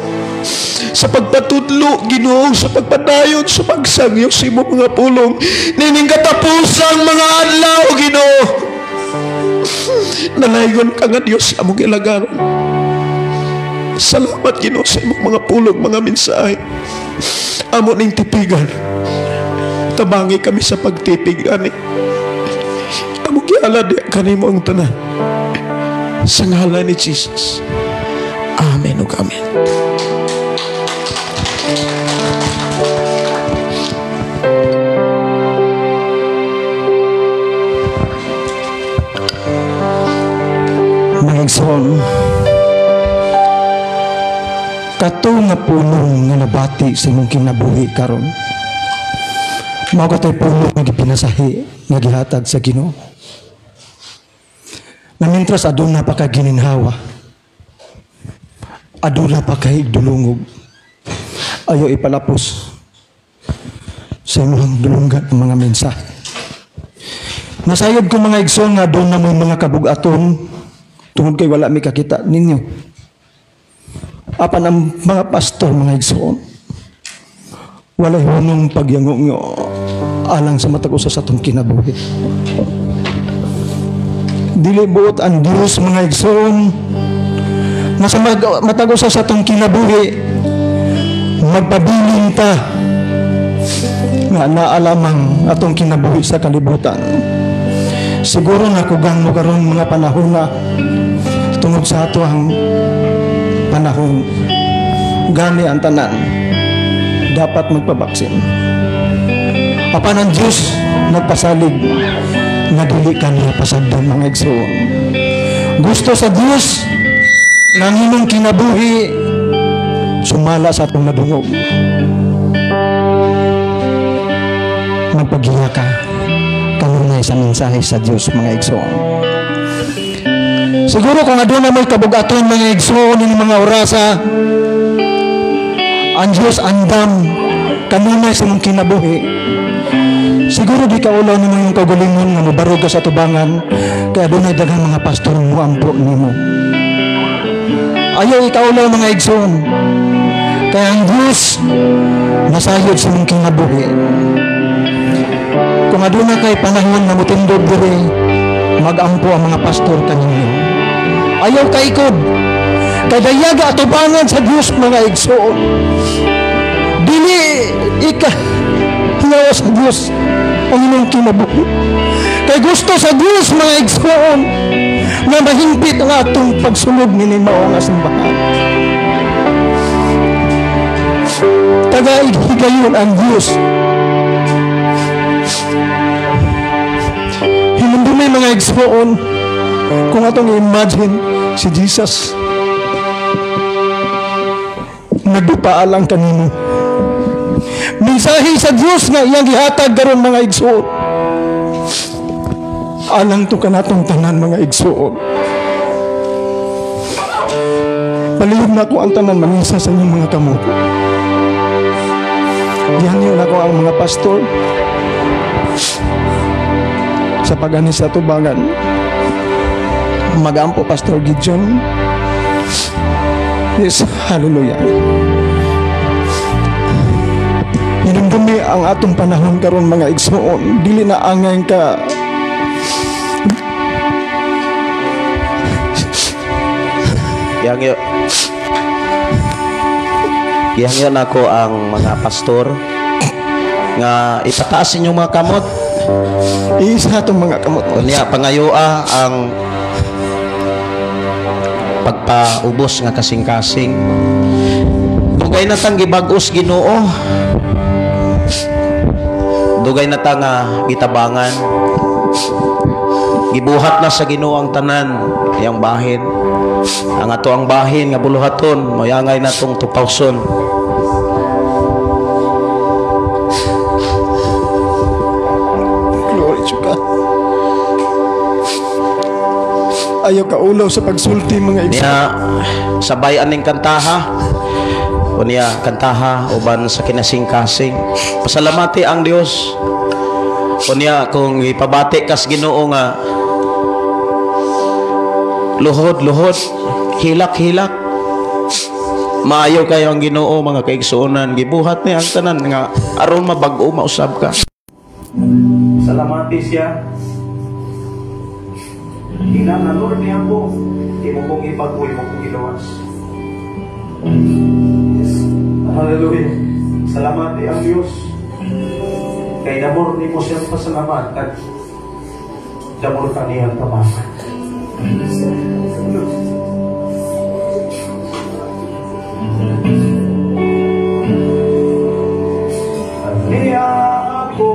sa pagpatudlo, Ginoo, sa pagpadayon, sa pagsangyo sa imong mga pulong. Nining katapusang mga adlaw, Ginoo. Nalaygon ka nga Dios sa among ilagaran. Salamat, Ginoo, sa imong mga pulong, mga mensahe. Amo ning tipigan. Tabangi kami sa pagtipig ani. Amo giala di kanimo ang tanan. Sa ngalan ni Jesus. Amen ug amen. Mga igsoon, kato nga pulong nga nabati sa imong kinabuhi karon. Mao katoy pulong nga gipinasahi nga gihatag sa Ginoo. Na mintras aduna pa ka gininhawa, aduna pa kay dulungog, ayo ipalapos sa imong dulungan ang mga mensahe. Nasayod ko mga igsoon nga doon na may mga kabugaton tungod kay wala mi kakita ninyo. Apan ang mga pastor, mga igsoon, walay hunong pagyangong alang sa matag usa sa atong kinabuhi. Dili buot ang Dios, mga igsoon, nga sa matag usa sa atong kinabuhi magpabiling ta nga naalamang atong kinabuhi sa kalibutan. Siguro nakugang mo karon mga panahon na tungod sa ato ang panahon gani ang tanan dapat magpabaksin. Apan ang Diyos nagpasalig na dili kaniya pasagdan, mga igsoon. Gusto sa Diyos nang imong kinabuhi sumala sa atong nadungog. Magpagiya ka kanunay sa mensahe sa Diyos, mga igsoon. Siguro kung aduna may kabugaton, mga igsoon, ng mga orasa, ang Diyos andam kanunay sa mong kinabuhi. Siguro di ka ulaw nimo yung kagalingon nga mabarog ka sa tubangan kaya adunay daghang mga pastor mo ampo nimo. Ayaw ikaulaw, mga igsoon, kaya ang Diyos nasayod sa mong kinabuhi. Kung aduna kay panahon na mutindog diri, magampo ang mga pastor kaninyo. Ayaw kaikod, kay dayaga atubangan sa Diyos, mga igsoon. Dili hingawa sa Diyos ang inyong kinabuhi. Kay gusto sa Diyos, mga igsoon, na mahimpit ang atong pagsulog ni mao nga simbahan. Taga-higayon ang Diyos. Hinumdumay, mga igsoon, kung atong imagine si Jesus nagpapaalang kanino. Mensahe sa Diyos nga iyang gihatag karon, mga igsoon. Alang to kanatong tanan, mga igsoon. Palihog na ko ang tanan manisa sa inyong mga kamot. Dihanyo na ko ang mga pastor sa pag-ani sa tubangan. Magampo Pastor Gideon. Yes, hallelujah. Hinumdumi ang atong panahon karon, mga igsoon. Dili na angay ka Gihangyo nako ang mga pastor nga ipataas inyong mga kamot. Isa itong mga kamot. Unya pangayua ang pagpaubos nga kasing-kasing. Dugay na tang gibag-os Ginoo. Dugay na ta nga gitabangan. Gibuhat na sa Ginoo ang tanan iyang bahin. Ang ato ang bahin nga buluhaton moyangay na tong 2,000. Glory to God. Ayaw ka ulaw sa pagsulti mga igsoon. Niya sabay aning kantaha. O niya kantaha uban sa kinasing-kasing. Pasalamati ang Dios. O niya kung ipabati kas Ginoo nga luhod, hilak. Maayo kayo ang Ginoo mga kaigsuonan. Gibuhat niya ang tanan nga aron mabag-o mausab ka. Salamati siya. Hinang na Lord niya po. Di mo kong ipag-uwi mo kong ilawas. Hallelujah. Salamati ang Diyos. Kay damor ni mo siyang pasalamat at damor ka niyang tabakan. Niya ako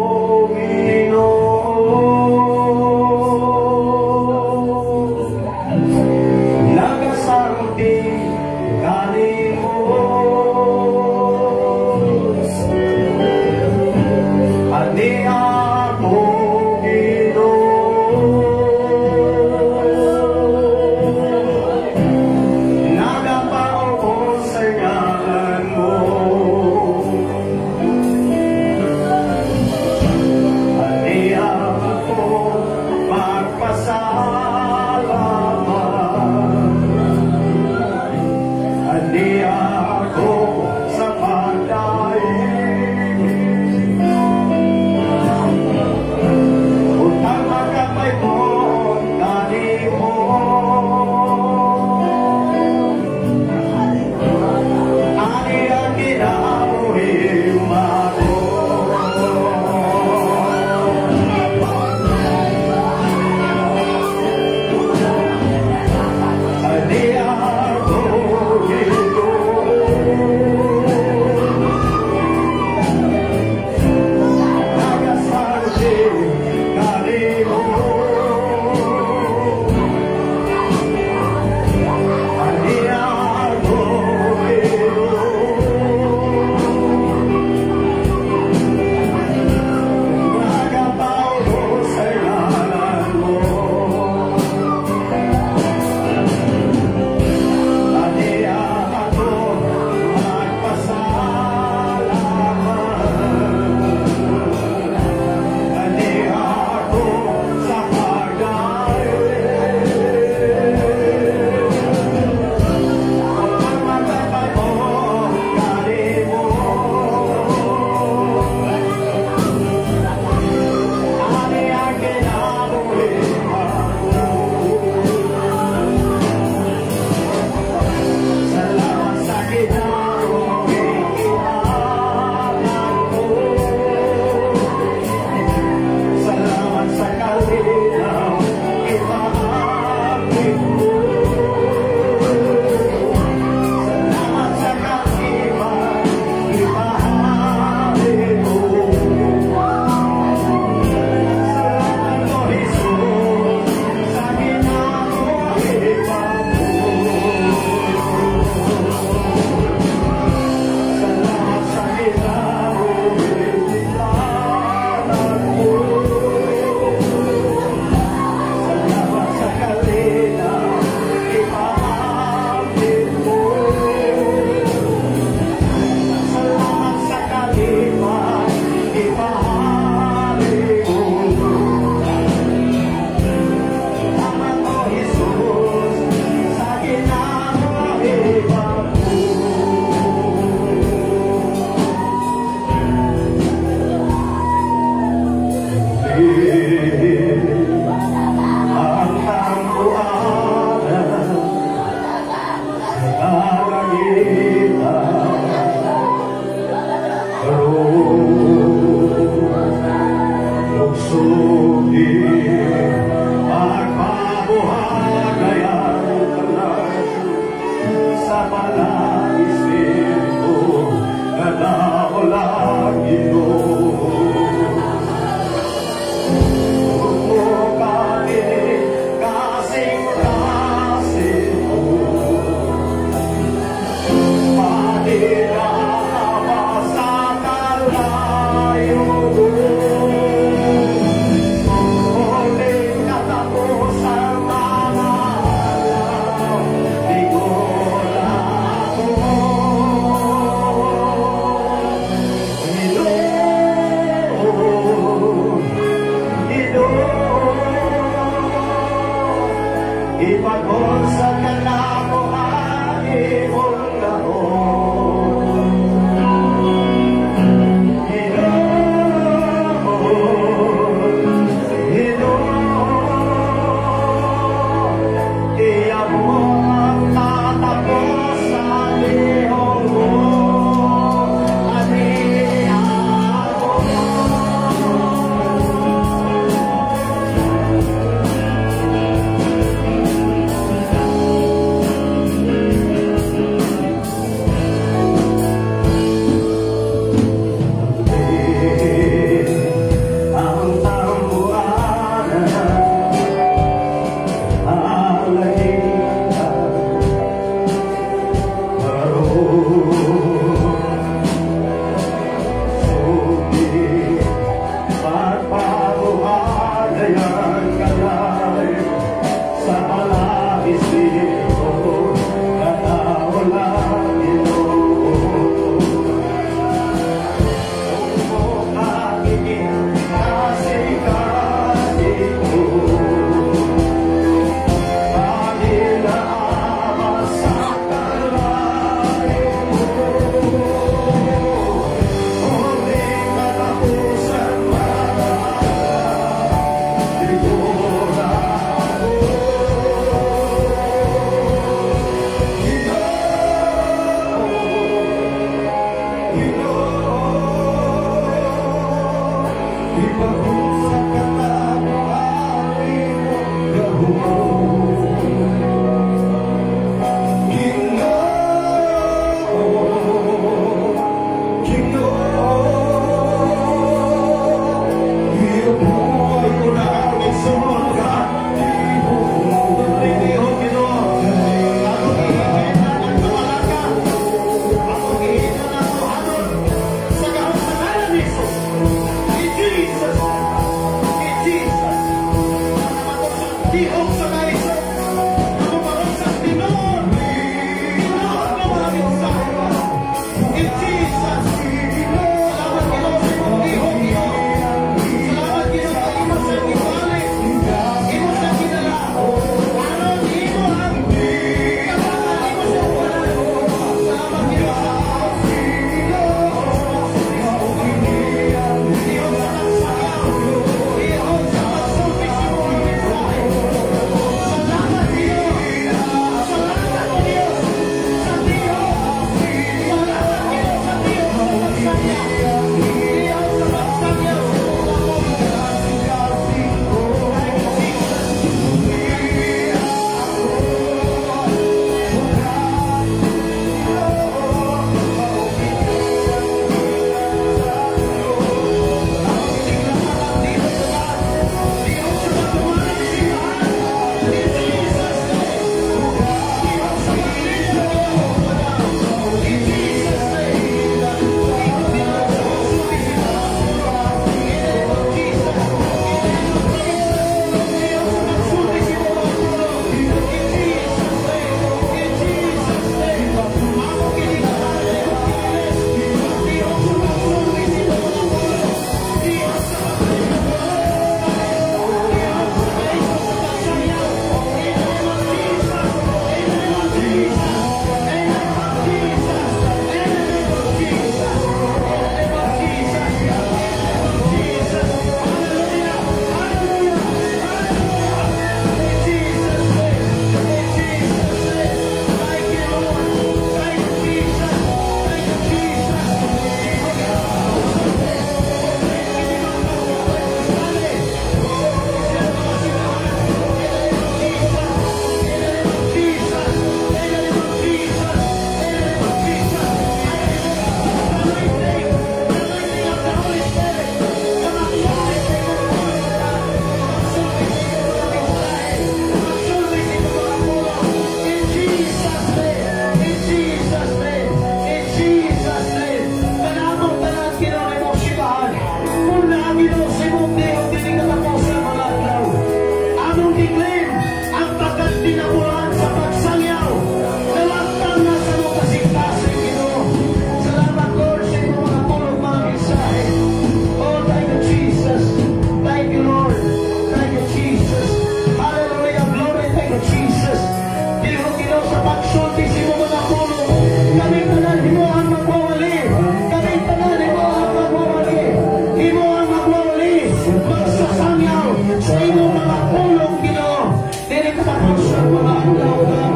sa puso ng mga adlaw, God.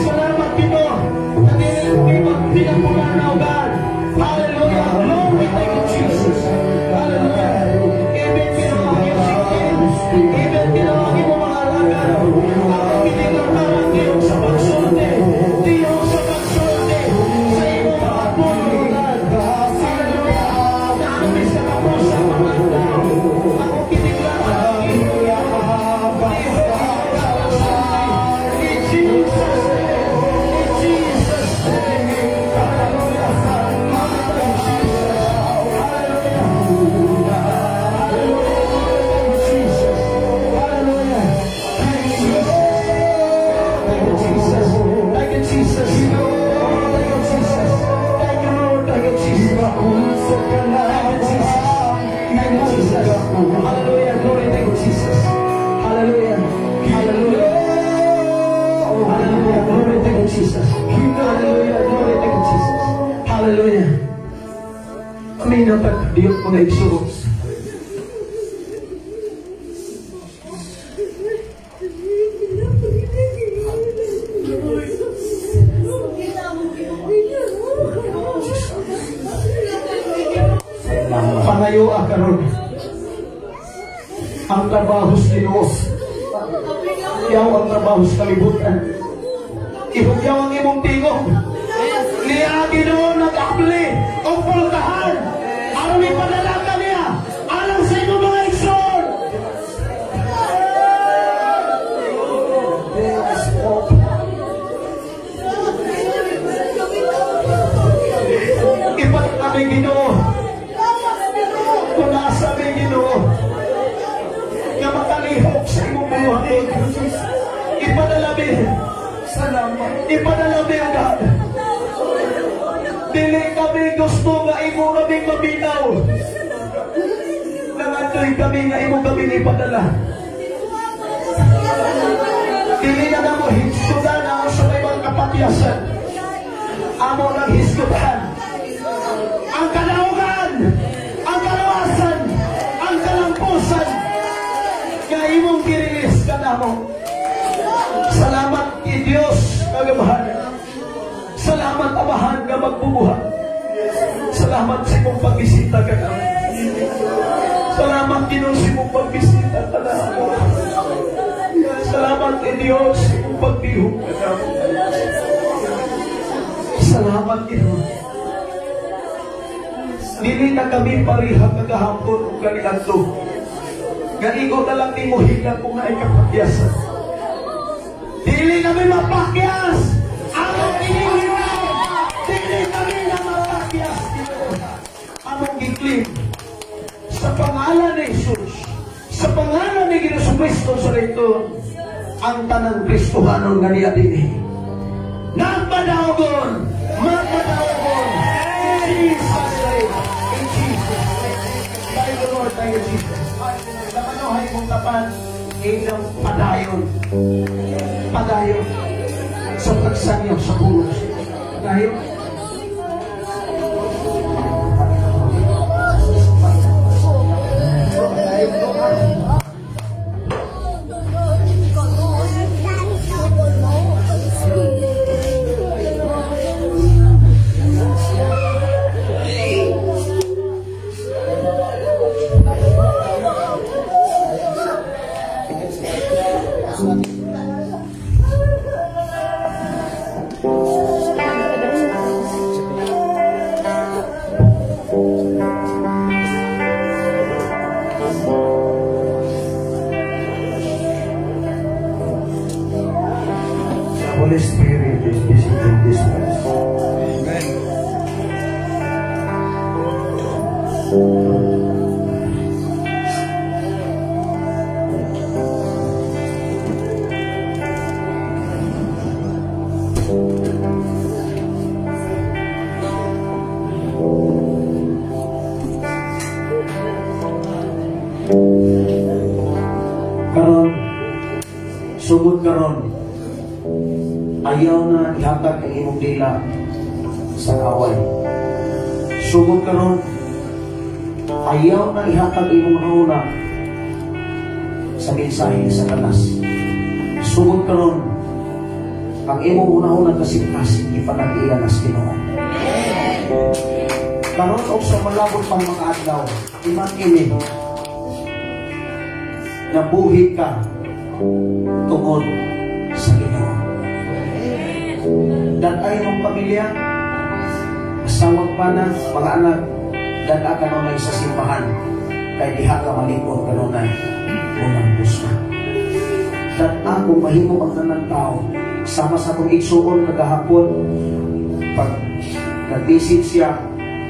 Salamat, Ginoo. Pinagpunan na, God. Hallelujah. Glory, thank you, Jesus. Hallelujah. Even pinawagin si King. Even pinawagin mo mga alaga. Ako pinagpunan Diyos sa pagsunod. Diyos sa pagsunod. Sa iyong mga puno, God. Hallelujah. Naamis ka na po sa mga tao. Ako pinagpunan in Jesus' name. In Jesus' name. Hallelujah. Hallelujah, glory to Jesus. Hallelujah, hallelujah. Hallelujah, glory to Jesus. Hallelujah, glory to Jesus. Hallelujah. Kami dapat diyot mga igsoon. Panayo akaron ang trabaho sa Ginoo. Yaw ang trabaho sa kalibutan. Ihugyaw ang imong tingog. Niya Ginoo nag-apli o pultahan. Aron ipadalaka niya alang sa imong mga igsoon. Ipat kami Ginoo. Kung nasa may Ginoo na makalihok sa imong buhay, ipadalabi. Salamat. Ipadalabi ang God. Dili kami gusto nga imo kami mabinaw. Nangandoy kami nga imo kami ipadala. Dili na na mo hisgutan ako sa may mga kapatyasan. Amo nang hisgutan. Ang kalaugan, ang kalawasan, ang kalampusan, nga imong kirilis ka na mo. Salamat i Diyos kagabahan. Salamat Amahan nga magbubuhat. Salamat sa imong pagbisita ka na. Salamat Ginoo sa imong pagbisita ka na. Salamat i Diyos sa imong pagbihog ka na. Salamat Ginoo. Dili na kami parihag nagahambon o kaniadto. Ganigo na lang ni mo hila kung na ikapagyasan. Dili kami mapakyas! Among inihilaw! Dili kami na mapakyas! Among giklim sa pangalan ni Jesus, sa pangalan ni Jesucristo sa rito, ang tanang Kristohanon nga niya din. Nagpadaugon! Magpadaugon! In Jesus' name! In Jesus' name! Thank you Lord, thank you Jesus. Namanohay mong tapan, ilang padayon. Padayon. Sa pagsanyaw sa pulos. Padayon. Holy Spirit is visiting this place. Karon, sugod karon, ayaw na ihatag ang imong dila sa kaway. Sugod karon, ayaw na ihatag imong runa sa mensahe sa kanas. sugod karon ang imo una-una kasing-kasing ipanag-iyan as Ginoo. Karon og sa malabot pang mga adlaw, imakini nabuhi ka tungod sa Ginoo. Dan ay mong pamilya, asawag pa na, mga anak, dan ka nunay sa simbahan, kay diha ka malipod ka nunay, unang puso. Dan ako mahimo ang tanang tao, sama sa akong igsuon kagahapon, pag nag-visit siya,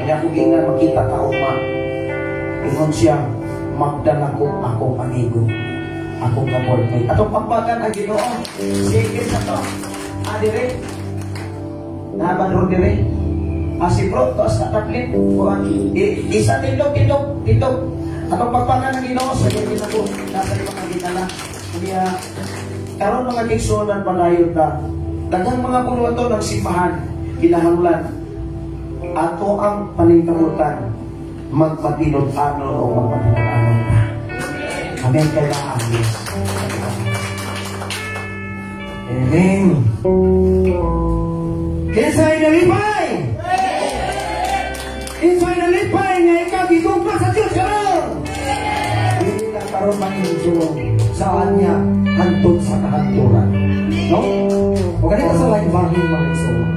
kaya kung ingan makita ka uma, ingon siya, magdala ko ako panigo, ako ka-boyfriend. Atong pagpagan ang Ginoo, sige sa to, adire, naban dire, si bro, to sa tatlin, isa tindog. Atong pagpagan ang Ginoo, sa ganyan ako, nasa limang kagitala. Kaya, karon mga kigsunan panayon ta, daghang mga puluwato ng simbahan, kinahanglan, ato ang paningkamutan, magpatinod-ano o magpatinod-ano na. Amen kay na amin. Amen. Kinsay nalipay! Kinsay nalipay nga ikaw gitugma sa Diyos karon! Hindi na karon manginsuong saan niya hantod sa kahanturan. No? O ganito sa laing bahin manginsuong.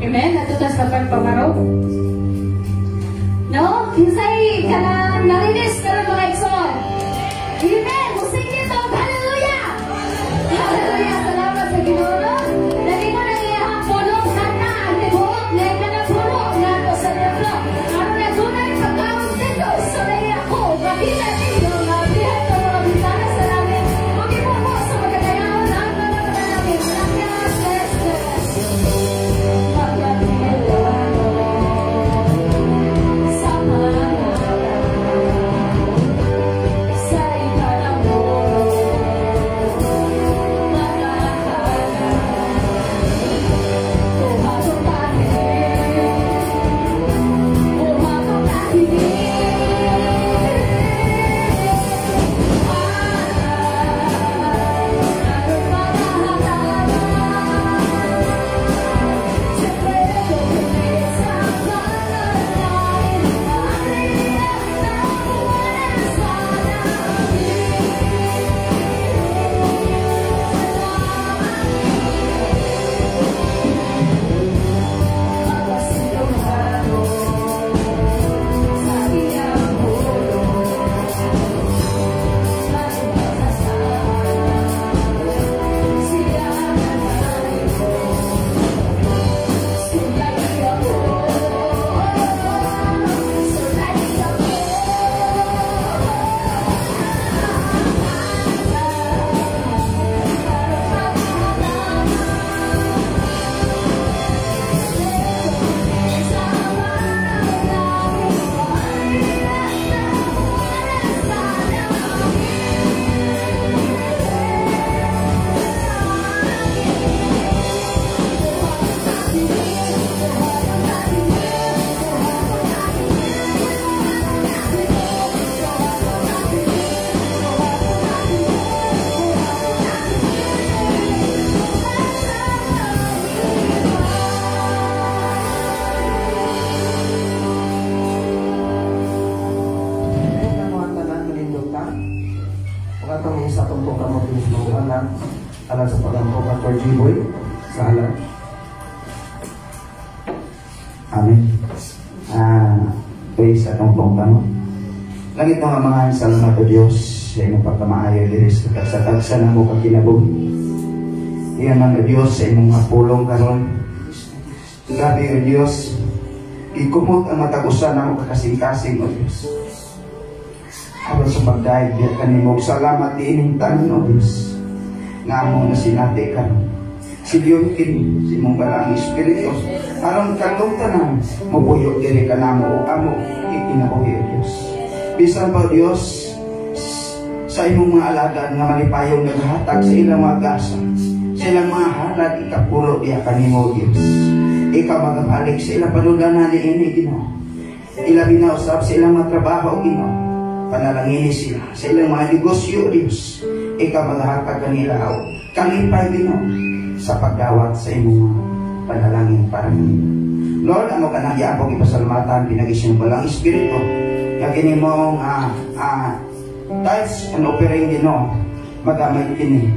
Amen. Natutas na pagpamaraw. No? Kinsay ka na narinis ka ng mga igsoon. Amen. Musing nito. Hallelujah! Hallelujah. Salamat sa Ginoo. Lagi mo nang iyahang pulong sana ang tibuot na ikanapuno nga ito sa templo. Ano na tunay pagkawag dito sa naiya ko. Makita ninyo na bihat ng mga bintana sa namin. Mag-ipo mo sa magkakayawan ang mga namin. Gracias, gracias. alam sa pagampo Pastor G-Boy sa alam. Amen. Praise at ang pangtano. Langit mga salamat o Diyos sa inyong pagkamaayo liris sa tagsa na mo kakinabuhi. Iyan man o Diyos sa inyong mapulong karon. Gabi o Diyos, ikumot ang matagusan na mo kakasing-kasing o Diyos. Aron sa pagdahig diya kanimo, salamat ining tanon o Diyos. Nga mo na sinati ka. Siliyukin si mong balang Espiritu. Aron kang tanan, mabuyo diri ka na mo o amo, ikinabuhi o Diyos. Bisan pa o Diyos, sa imong mga alagad nga malipayong naghatag sa ilang mga gasa, sa ilang mga halad, ikapulo diya kanimo o Diyos. Ikaw magabalik sa ilang panudanan ni ini, Ginoo. Ilabi na usap sa ilang mga trabaho, Ginoo. panalangin sila sa ilang mga negosyo, Diyos. Ikaw maghahatag kanila o kalipay, Ginoo, sa pagdawat sa imong panalangin para kanila. Lord, amo ka nang iapong ipasalamatan, pinagising mo lang Espiritu, kagini mong touch and operate, Ginoo, magamay kini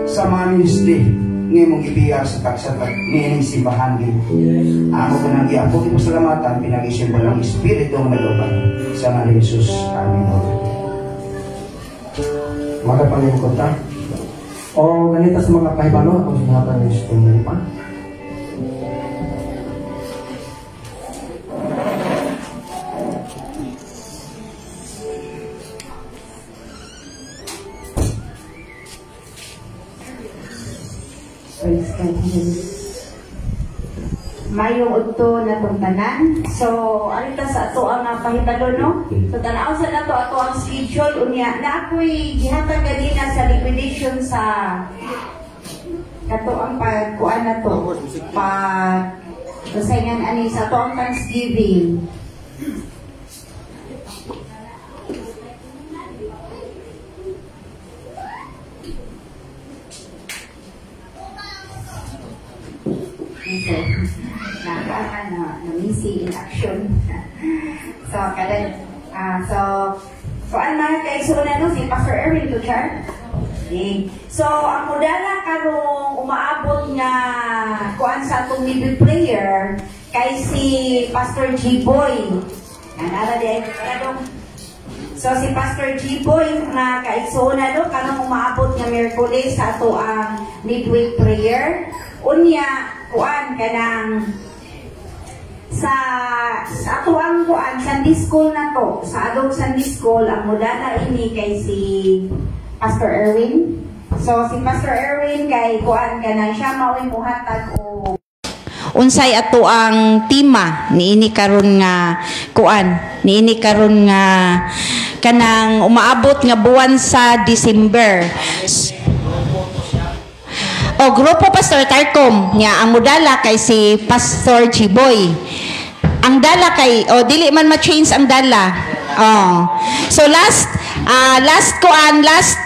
sa mga ministry ngayon mong ibiyar sa taksatag ngayon simbahan din. Amo ko nang iapong ipasalamatan, pinagising mo lang Espiritu ng maluban sa mga ni Jesus. Amen. Magapangin ta. O ganito sa mga kahibalo, akong sinatan ng Espiritu pa. Praise God. Mayong udto na itong tanan. So, alita sa ato ang pahitalo, no? So, tanaw sa nato ato ang schedule. Unya, na ako'y gihatag ganina sa liquidation sa ato ang pagkuan na to. Kasayangan ani sa ato ang Thanksgiving. So, na-missy in action. So, ang mga kaigsunan no, si Pastor Erwin Tuchar. Okay. So, ang mudala karong umaabot nga kuan sa atong midweek prayer kay si Pastor G-Boy. So, si Pastor G-Boy na kaigsunan no, karong umaabot nga Miyerkules sa ato ang midweek prayer. Unya, kuan kanang sa ato ang kuan Sunday school na to, sa adult Sunday school ang mudala ini kay si Pastor Erwin. So si Pastor Erwin kay kuan kanang siya mao'y muhatag o unsay ato ang tema niini karon nga kuan, niini karon nga kanang umaabot nga buwan sa December. O grupo Pastor Tarcom niya ang mudala kay si Pastor G-Boy. Ang dala kay dili man ma-change ang dala. So last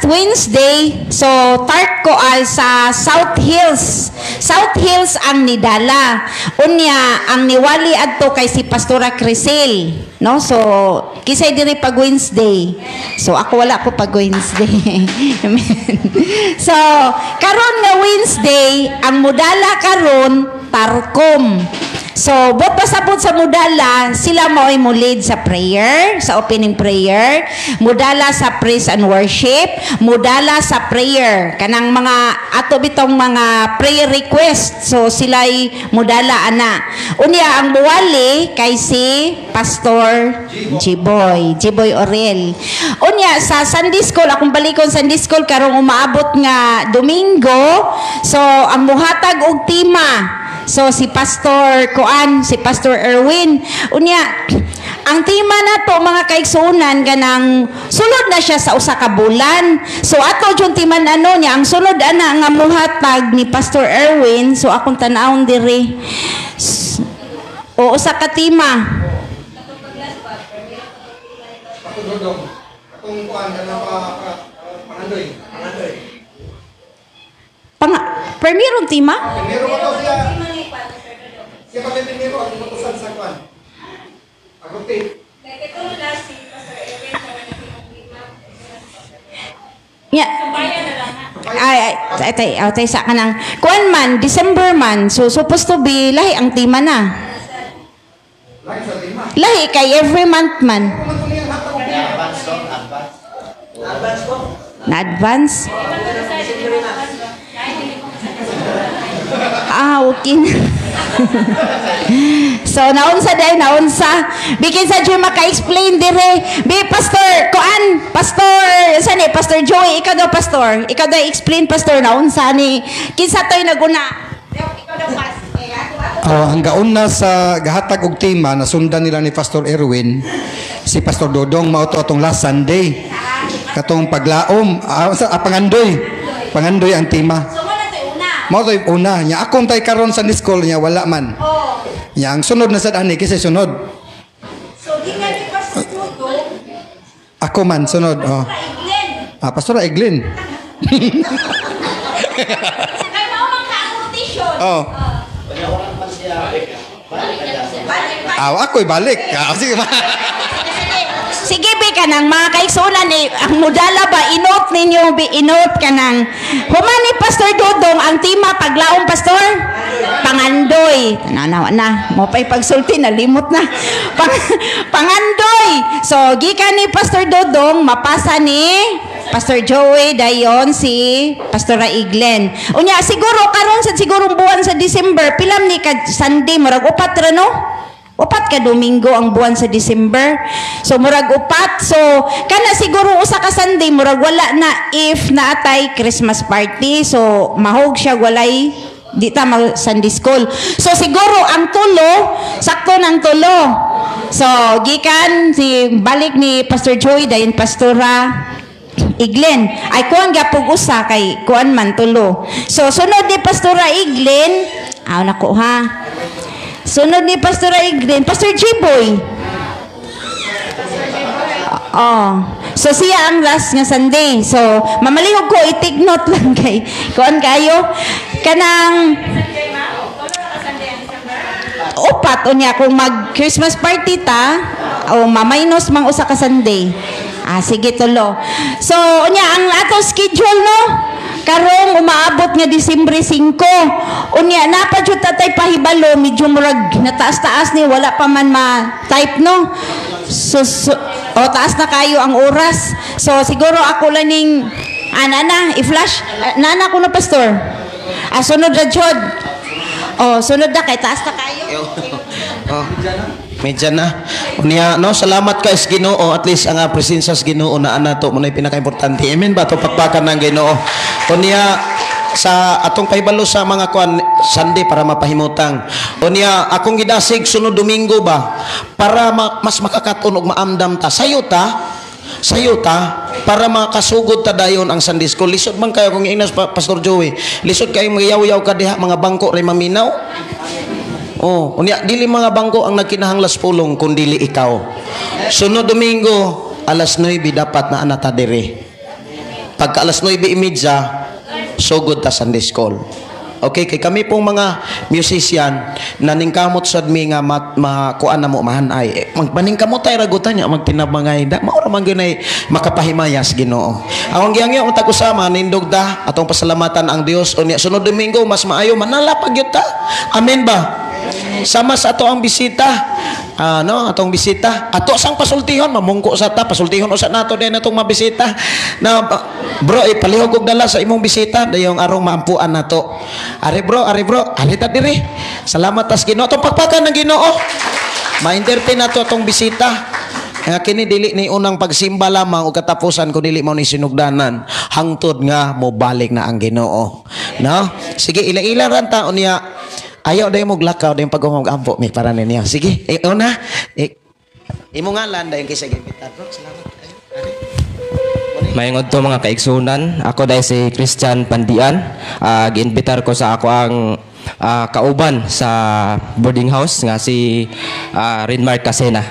Wednesday, so tart ko ay sa South Hills. South Hills ang nidala. Unya ang niwali adto kay si Pastora Crisel, no? So kisay diri pag Wednesday. So ako wala ko pag Wednesday. So karon nga Wednesday ang mudala karon Tarcom. So, bot pasabot sa mudala, sila mo'y mulid sa prayer, sa opening prayer, mudala sa praise and worship, mudala sa prayer, kanang mga ato bitong mga prayer request. So, sila'y mudala ana. Unya ang buwali kay si Pastor G-Boy Orel. Unya sa Sunday school, akong balikon Sunday school karong umaabot nga Domingo. So, ang muhatag og tema. So si Pastor Erwin. Unya, ang tema na to mga kaigsunan ganang sulod na siya sa usa ka bulan. So ato jud timan ano niya, ang sulod ana nga muhatag ni Pastor Erwin. So akong tan-awon diri. O usa ka tema. Atong kuan kana pangandoy. Primerong tema? Primero ko to siya. Siya pa primero ang utusan sa kuan. Agote. Kaya ito na si Pastor Erwin sa tema. Yeah. Ay sa kanang kuan man December man. So supposed to be lahi ang tema na. Lahi sa tema. Lahi kay every month man. Na advance? Okay. So naunsa bikin sa dyan maka-explain dire. Pastor sani Pastor Joey, ikaw daw explain Pastor naunsa ni kinsa toy naguna. Ikaw daw Ang gauna sa gahatag og tema na sundan nila ni Pastor Erwin, si Pastor Dodong mao to atong last Sunday. Katong paglaom, pangandoy ang tema. Mao to'y una nya akong tay karon sa school nya wala man. Nya ang sunod na sad ani kasi sunod. So di nga ni Pastor Dodong Ako man, sunod. Oh. Pastor Eglin. Oh. Ako'y balik. Sige. Sige, be ka nang mga kaigsunan ang mudala ba, inot ninyo, inot ka nang. Humani, Pastor Dodong, ang tema paglaong, Pastor? Pangandoy. Na, mo pa'y pagsulti, nalimot na. Pangandoy. So, gikan ni Pastor Dodong, mapasa ni Pastor Joey, dayon si Pastor Iglen. Unya, siguro, karon sa sigurong buwan sa December, pilam ni ka Sunday, murag upat ra, no? Upat ka Domingo ang buwan sa December. So murag upat. So kana siguro usa ka Sunday murag wala na if naatay Christmas party. So mahog siya walay di ta mag Sunday school. So siguro ang tulo sakto ng tulo. So gikan si balik ni Pastor Joy dayon Pastora Iglen. Ay kuan gyapog usa kay kuan man tulo. So sunod ni Pastora Iglen, nako ha. Sunod ni Pastor Iglen, Pastor J-Boy. So siya ang last nga Sunday. So mamalihog ko i-take note lang kay kuan kayo kanang upat unya kung mag Christmas party ta o mamaynos mang usa ka Sunday. Sige tulo. So unya ang ato schedule no karong umaabot nga Disyembre 5. Unya napa jud tatay pahibalo medyo murag nataas-taas ni wala pa man ma-type no. So taas na kayo ang oras. So siguro ako lang ning nana i-flash nana ko na Pastor. Sunod ra jud. Sunod na kay taas na kayo. Medya na. Unya no, salamat ka is Ginoo, at least ang presensya sa Ginoo na anato mo na pinaka-importante. Amen ba to pagpakan ng Ginoo. Unya sa atong pahibalo sa mga kuan Sunday para mapahimutang. Unya akong gidasig sunod Domingo ba para mas makakaton og maamdam ta. Sayo ta para makasugod ta dayon ang Sunday school. Lisod man kayo kung inas Pastor Joey. Lisod kayo magayaw-yaw ka diha mga bangko ray maminaw. Unya dili mga bangko ang nagkinahanglas pulong kun dili ikaw. Sunod Domingo alas 9 dapat na anata dire. Pagka alas 9:30 sugod ta Sunday school. Okay, kay kami pong mga musician naningkamot sad mi nga makuan na mo mahanay. Magpaningkamot tay ragutan nya magtinabangay da mao ra man ginay makapahimayas Ginoo. Ang giyangyo ang tag-usama nindog ta atong pasalamatan ang Dios unya sunod Domingo mas maayo manalapag gyud ta. Amen ba? Sama sa ato ang bisita atong bisita ato sang pasultihon mamungko sa ta pasultihon usa nato din atong mabisita na bro ipalihog og dala sa imong bisita dayong arong maampuan nato. Ari bro alita diri. Salamat tas Ginoo atong pagpakan ng Ginoo. Ma-entertain nato atong bisita. Nga kini dili ni unang pagsimba lamang o katapusan ko dili mao ni sinugdanan hangtod nga mobalik na ang Ginoo. No? Sige ila-ila ran ta unya. Ayaw dayon mo glakaw dayon pagungog ampo mi para niya. Sige, una. Imo ngalan dayon kay sa gibitar. Salamat kayo. Mayungod to mga kaigsunan. Ako dahil si Christian Pandian. Giinbitar ko sa ako ang kauban sa boarding house nga si Renmark Casena.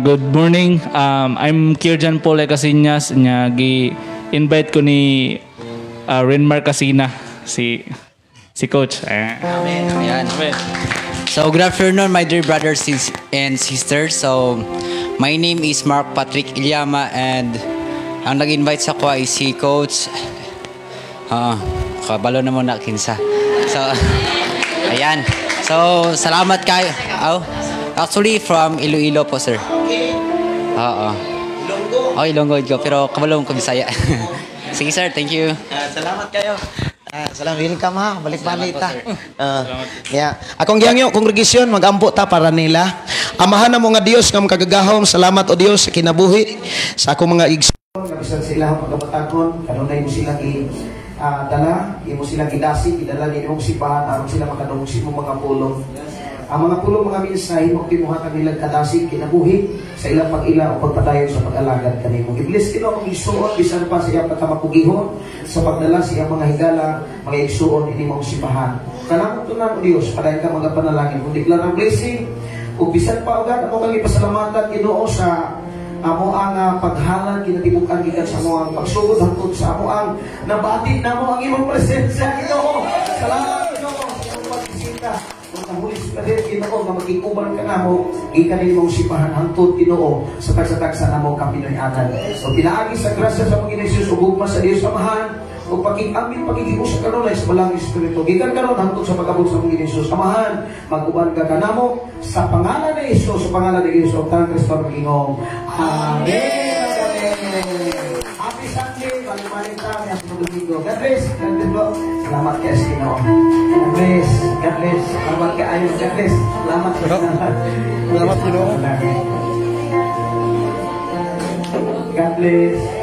Good morning. I'm Kirjan Paul Casinas. Gi-invite ko ni Renmark Casina, si Coach. Amen. Ayan. So, good afternoon, my dear brothers and sisters. So, my name is Mark Patrick Ilyama and ang nag-invite sa ko ay si Coach. Kabalo na mo na kinsa. So, ayan. So, salamat kayo. Actually, from Iloilo po, sir. Ilonggo ko, pero kabalo ko Bisaya. Sige sir, thank you. Salamat kayo. Salamat, welcome ha. Balik-balik ta. Akong giyangyo, kongregasyon, mag-ampo ta para nila. Amahan na mo nga Dios nga makagagahom. Salamat o Dios sa kinabuhi sa akong mga igsoon. Kabisan sila magkabatagon, kanunay mo silang dala, imo silang idasi, idala ni imong sipahan, aron sila makadungsi mo mga pulong. Ang mga pulong mga mensahe mo kinuhatan nilang kadasig kinabuhi sa ilang pag-ila o pagpadayon sa pag-alagad kanimo. Iblis kino ang isuot bisan pa sa iyang pagkamakugihon sa pagdala sa iyang mga higala, mga igsuon ini mong sipahan. Kanang tunan o Dios, padayon ka mga panalangin. Kung declare ang blessing, Ug bisan pa ugad ako kang ipasalamatan Ginoo sa amo ang paghalan kinatibukan gikan sa amo ang pagsugod hangtod sa amo ang nabati namo ang imong presensya Ginoo. Salamat Ginoo sa imong pagbisita. Kung Holy Spirit Ginoo nga magikuban ka namo gikan nimong sipahan hangtod Ginoo sa tagsa-tagsa namo kapinoy-anan. So pinaagi sa grasya sa Panginoon Hesus ug ugma sa Dios Amahan o pag-amin pagigibos sa karon ay sa balang Espiritu. Gikan karon hangtod sa pag-abot sa Panginoon Hesus. Amahan, mag-uban ka kanamo sa pangalan ni Hesus, sa pangalan ni Hesus, o Tang Kristo ang Ginoong. Amen. Happy Sunday, balik-balik tayo ang Domingo. God bless. God bless po. Salamat kay Ginoo. God bless. God bless. Salamat kay Ayon. God bless. Salamat sa lahat. Salamat Ginoo. God bless. God bless.